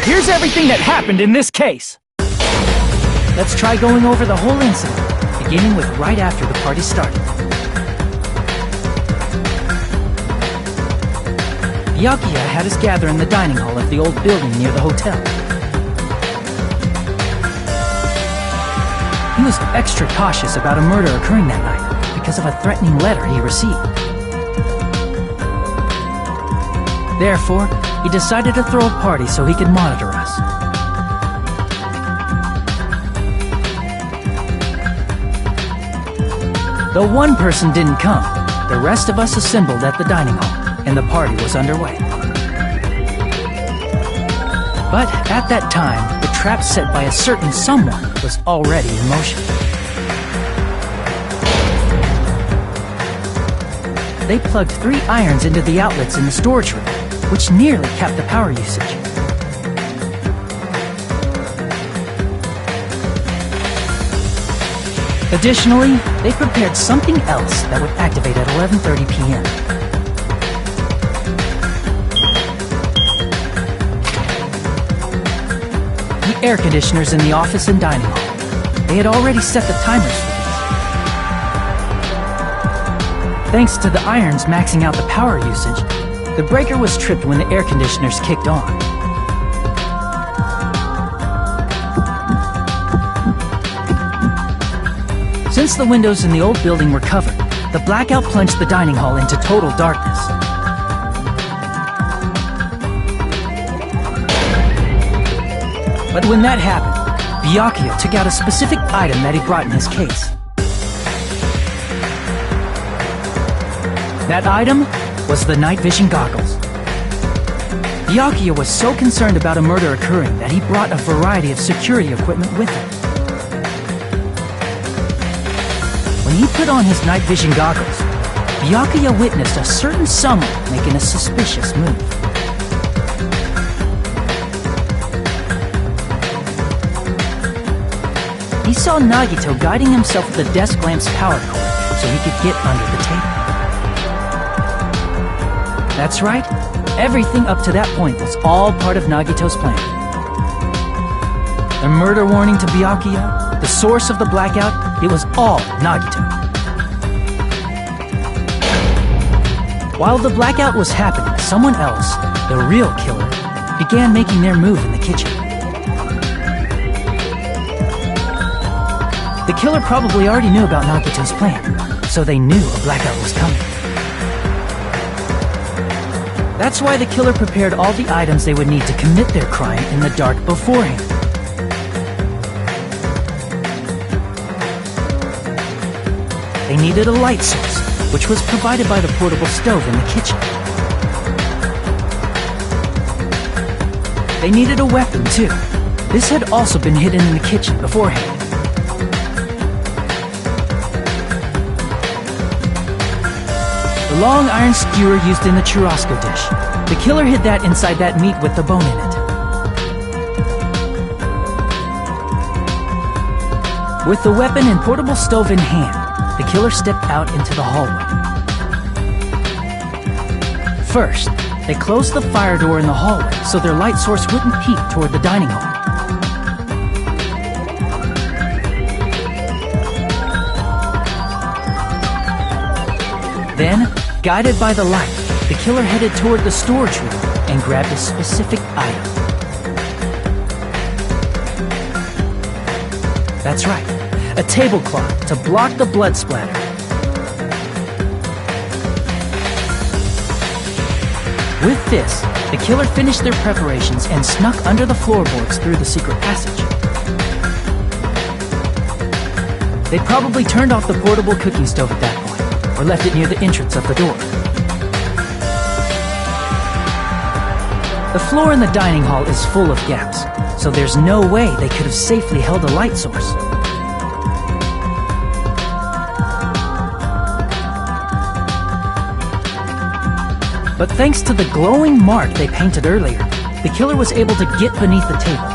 Here's everything that happened in this case. Let's try going over the whole incident, beginning with right after the party started. Byakuya had us gather in the dining hall of the old building near the hotel. He was extra cautious about a murder occurring that night because of a threatening letter he received. Therefore, he decided to throw a party so he could monitor us. Though one person didn't come, the rest of us assembled at the dining hall, and the party was underway. But at that time, the trap set by a certain someone was already in motion. They plugged 3 irons into the outlets in the storage room, which nearly capped the power usage. Additionally, they prepared something else that would activate at 11:30 p.m. The air conditioners in the office and dining hall. They had already set the timers for these. Thanks to the irons maxing out the power usage, the breaker was tripped when the air conditioners kicked on. Since the windows in the old building were covered, the blackout plunged the dining hall into total darkness. But when that happened, Byakuya took out a specific item that he brought in his case. That item was the night vision goggles. Byakuya was so concerned about a murder occurring that he brought a variety of security equipment with him. When he put on his night vision goggles, Byakuya witnessed a certain someone making a suspicious move. He saw Nagito guiding himself with the desk lamp's power cord so he could get under the table. That's right, everything up to that point was all part of Nagito's plan. The murder warning to Byakuya, the source of the blackout, it was all Nagito. While the blackout was happening, someone else, the real killer, began making their move in the kitchen. The killer probably already knew about Nagito's plan, so they knew a blackout was coming. That's why the killer prepared all the items they would need to commit their crime in the dark beforehand. They needed a light source, which was provided by the portable stove in the kitchen. They needed a weapon, too. This had also been hidden in the kitchen beforehand. The long iron skewer used in the churrasco dish. The killer hid that inside that meat with the bone in it. With the weapon and portable stove in hand, the killer stepped out into the hallway. First, they closed the fire door in the hallway so their light source wouldn't peek toward the dining hall. Then, guided by the light, the killer headed toward the storage room and grabbed a specific item. That's right, a tablecloth to block the blood splatter. With this, the killer finished their preparations and snuck under the floorboards through the secret passage. They probably turned off the portable cooking stove at that point, or left it near the entrance of the door. The floor in the dining hall is full of gaps, so there's no way they could have safely held a light source. But thanks to the glowing mark they painted earlier, the killer was able to get beneath the table.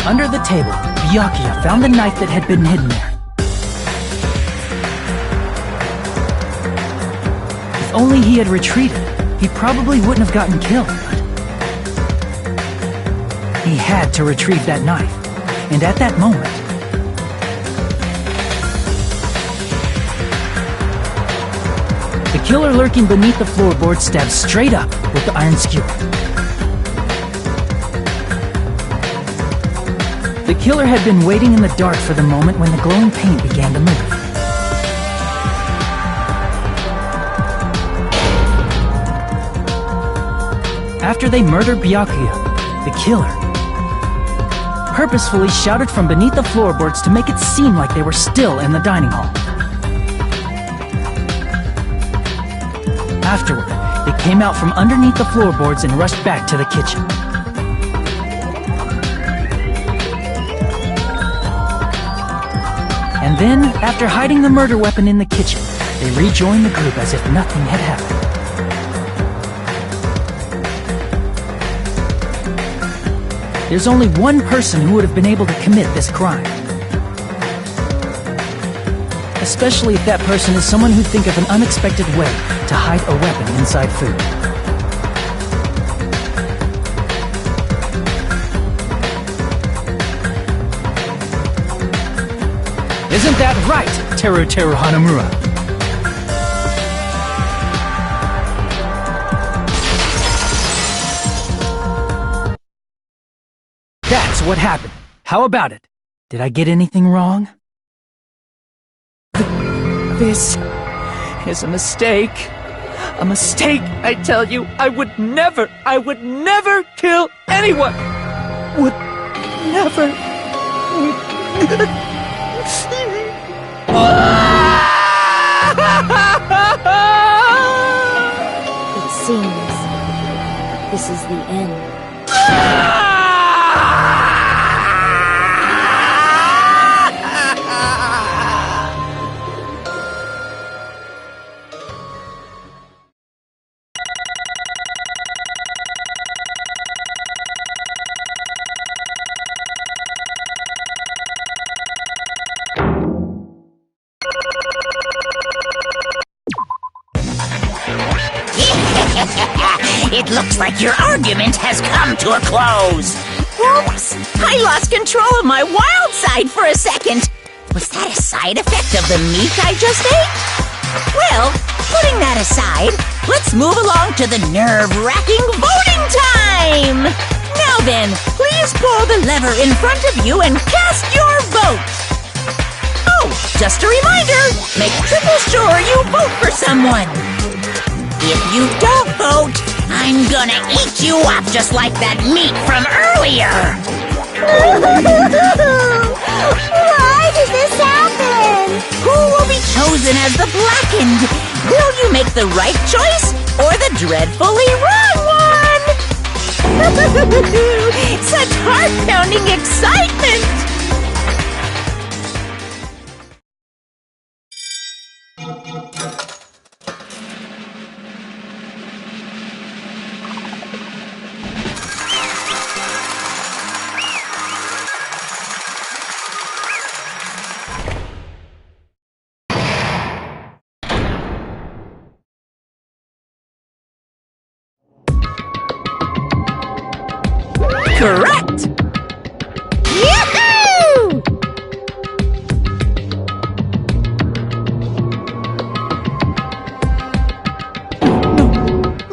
Under the table, Byakuya found the knife that had been hidden there. If only he had retreated, he probably wouldn't have gotten killed, but he had to retrieve that knife, and at that moment, the killer lurking beneath the floorboard stabbed straight up with the iron skewer. The killer had been waiting in the dark for the moment when the glowing paint began to move. After they murdered Byakuya, the killer purposefully shouted from beneath the floorboards to make it seem like they were still in the dining hall. Afterward, they came out from underneath the floorboards and rushed back to the kitchen. And then, after hiding the murder weapon in the kitchen, they rejoined the group as if nothing had happened. There's only one person who would have been able to commit this crime. Especially if that person is someone who'd think of an unexpected way to hide a weapon inside food. Isn't that right, Teru Hanamura? That's what happened. How about it? Did I get anything wrong? This is a mistake. A mistake, I tell you. I would never kill anyone. Would never. It seems this is the end. It looks like your argument has come to a close. Oops! I lost control of my wild side for a second. Was that a side effect of the meat I just ate? Well, putting that aside, let's move along to the nerve-wracking voting time! Now then, please pull the lever in front of you and cast your vote! Oh, just a reminder, make triple sure you vote for someone! If you don't vote, I'm gonna eat you up just like that meat from earlier! Why does this happen? Who will be chosen as the blackened? Will you make the right choice or the dreadfully wrong one? Such heart-pounding excitement! Correct! Yahoo!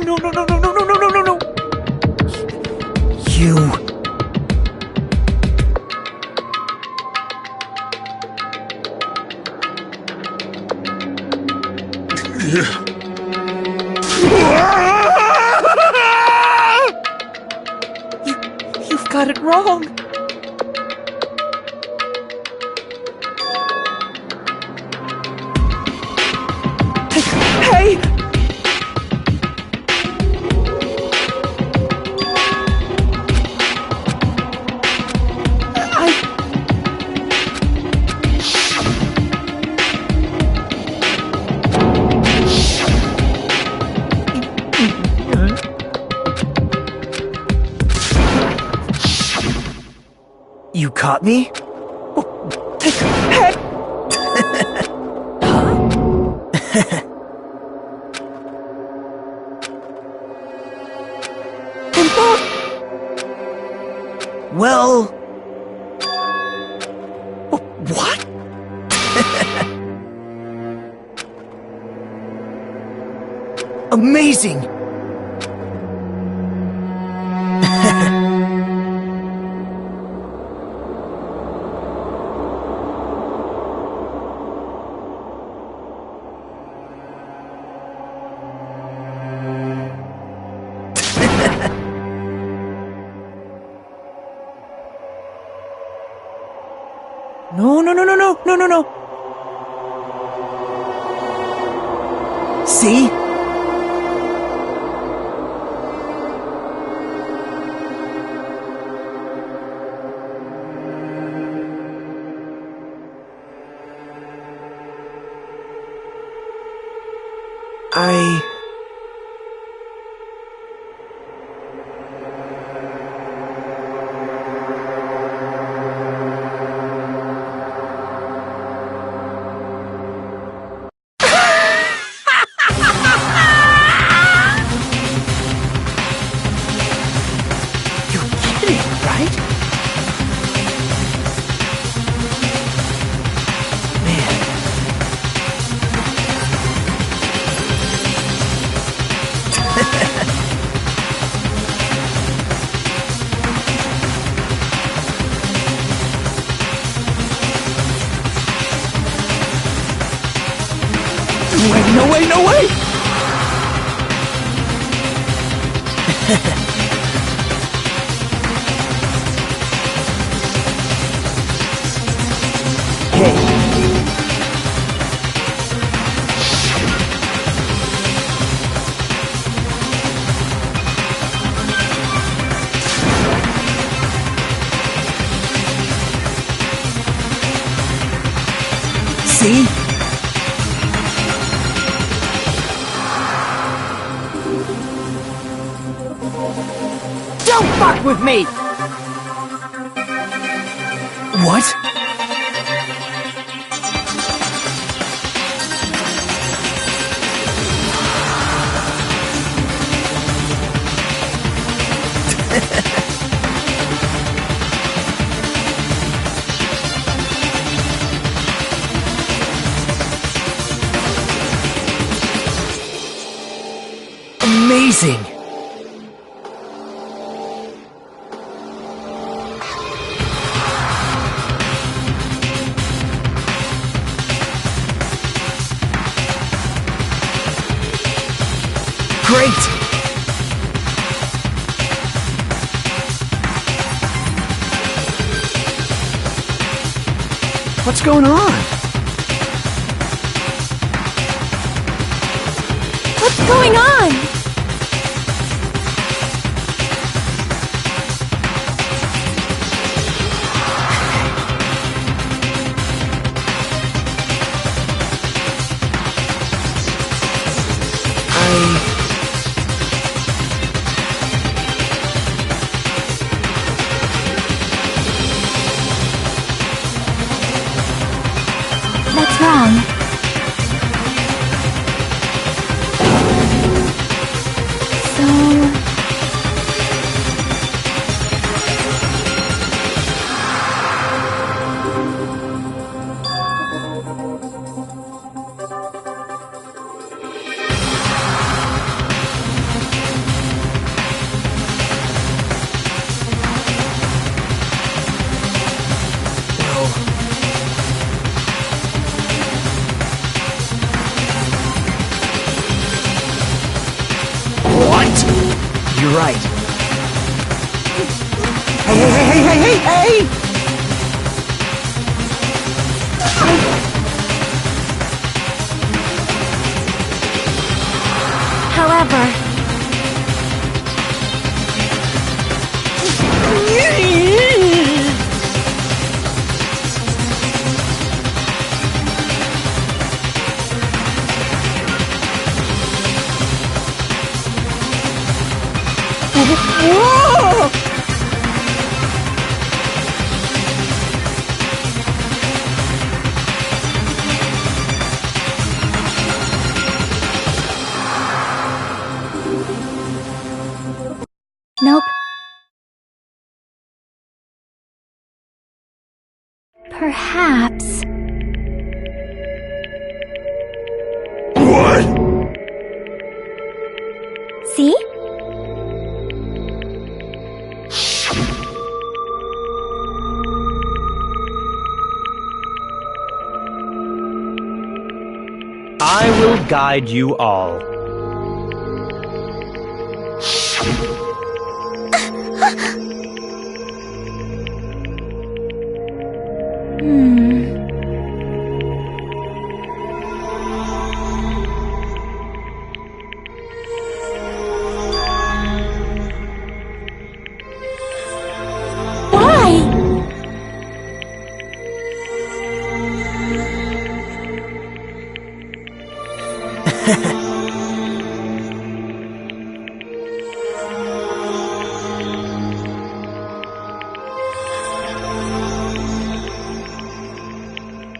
No. You... You've got it wrong. Hey! You caught me? Hey! Well... What? Amazing! No. See? wait! See? Don't fuck with me! What? Amazing! Great! What's going on? What's going on? What's wrong? You're right. Hey! However, Nope. Perhaps. What? See? I will guide you all.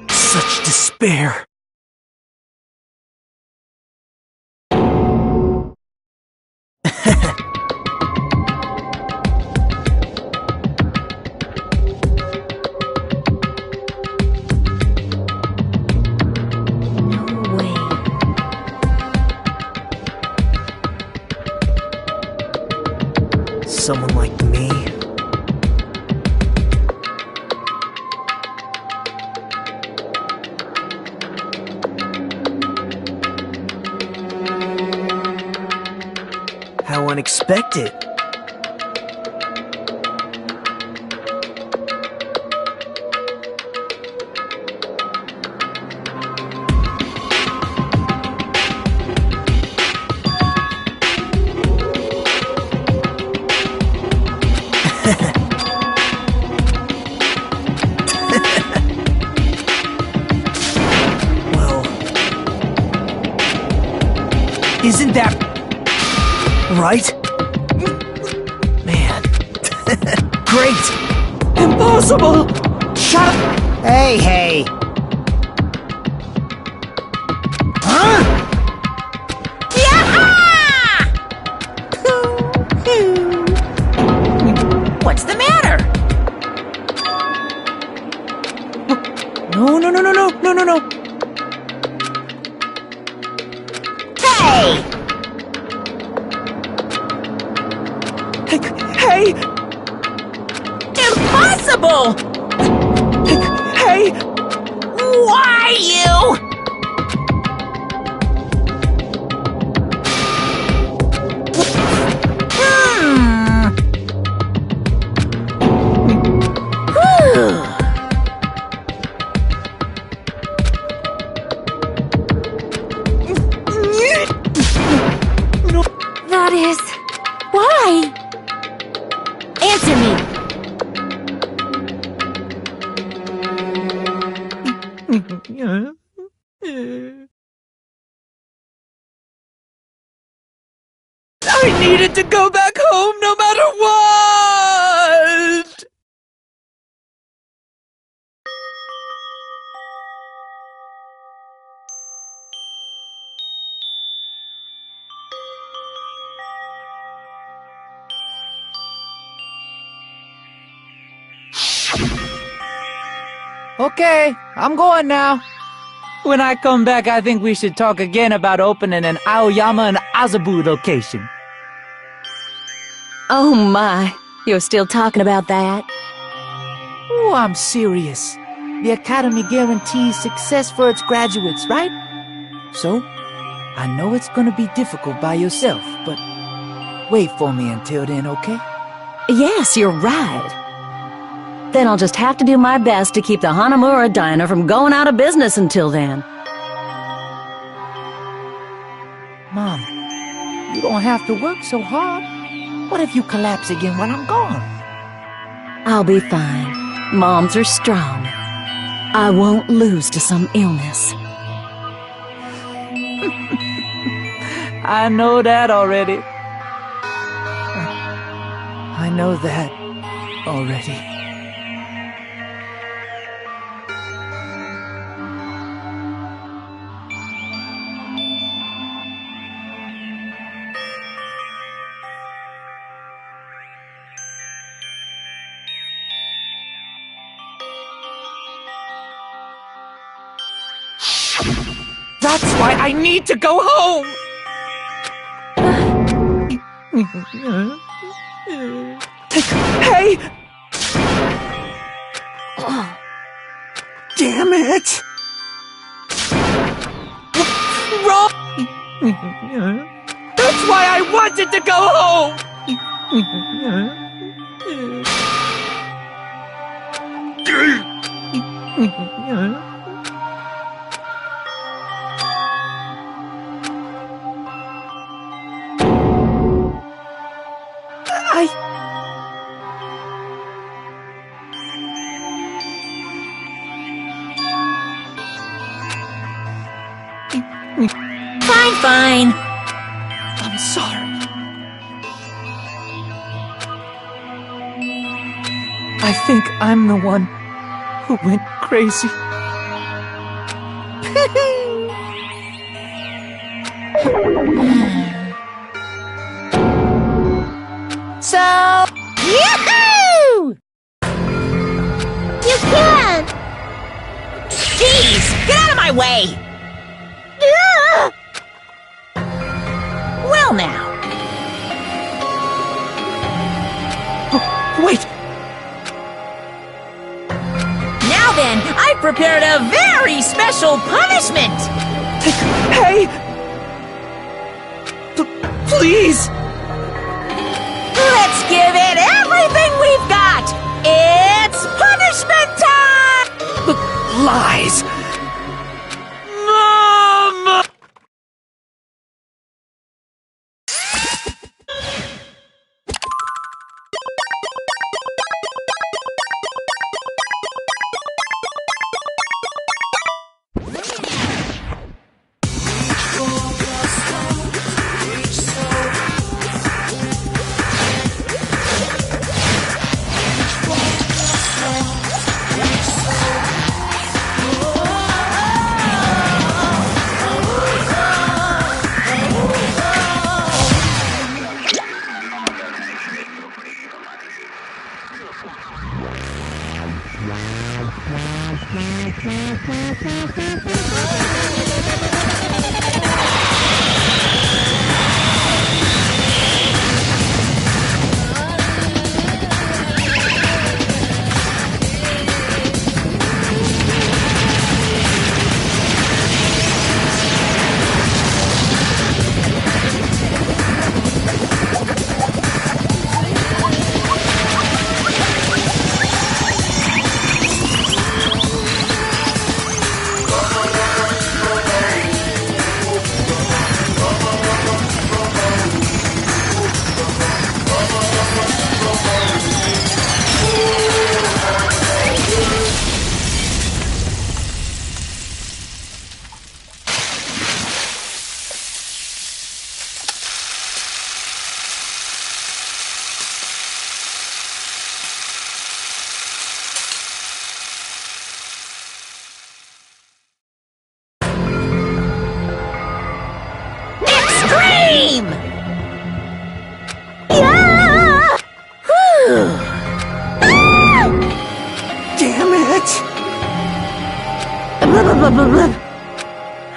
Such despair. Someone like me? unexpected. Isn't that right? Man. Great! Impossible! Shut up! Hey! Huh? What's the matter? No. Hey! Hey! Impossible! Hey! Why you? That is... Why? Answer me. I needed to go back home no matter what! Okay, I'm going now. When I come back, I think we should talk again about opening an Aoyama and Azabu location. Oh my, you're still talking about that? Oh, I'm serious. The Academy guarantees success for its graduates, right? So, I know it's gonna be difficult by yourself, but wait for me until then, okay? Yes, you're right. Then I'll just have to do my best to keep the Hanamura Diner from going out of business until then. Mom, you don't have to work so hard. What if you collapse again when I'm gone? I'll be fine. Moms are strong. I won't lose to some illness. I know that already. I know that already. That's why I need to go home! Hey! Damn it! Wrong! That's why I wanted to go home! Fine. I'm sorry. I think I'm the one who went crazy. So, yahoo! You can't! Jeez, get out of my way! Well now. Wait! Now then, I've prepared a very special punishment! Hey! Please! lies!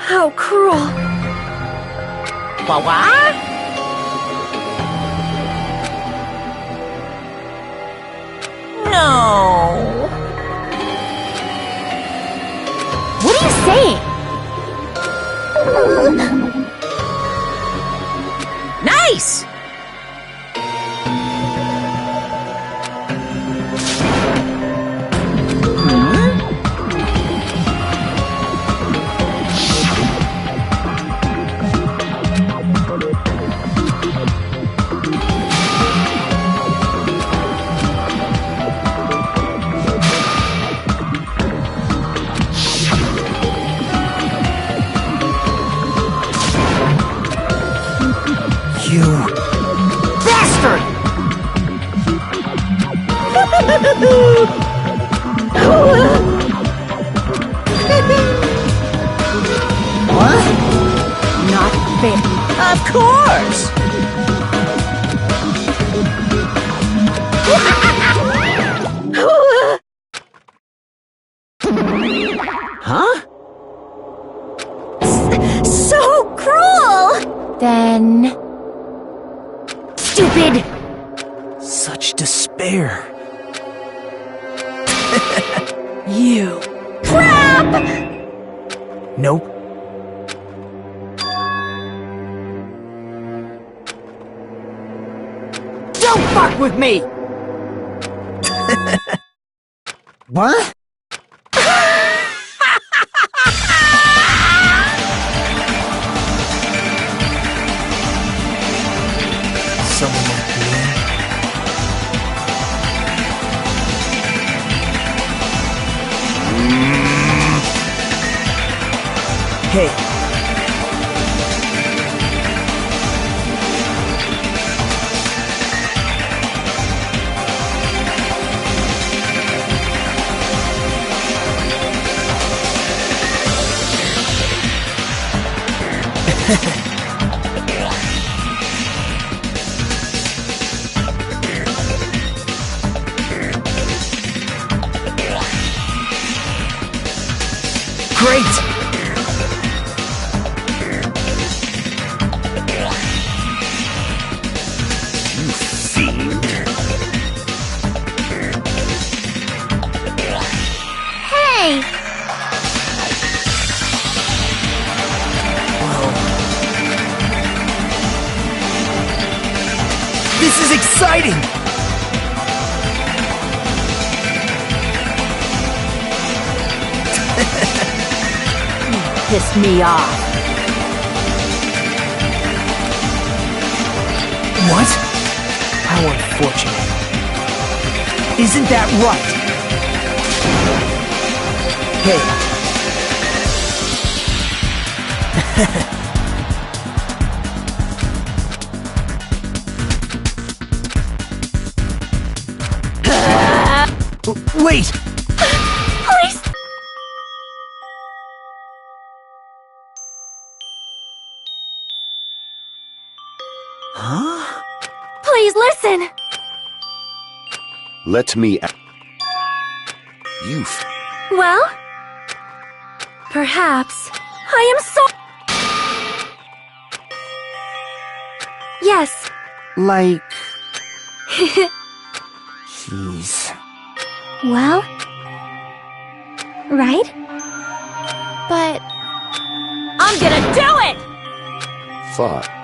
How cruel. What? No. What are you saying? Nice! You bastard! What? Not fair. Of course! Huh? So cruel! Then... Stupid! Such despair. You... Crap! Nope. Don't fuck with me! What? Someone like you. Hey. Great! You fiend. Hey! This is exciting! pissed me off. What? How unfortunate. Isn't that right? Hey. Wait! Please! Huh? Please listen! Let me... You... Well? Perhaps. I am so... Yes. Like... Jeez. Well? Right? But... I'm gonna do it! Thought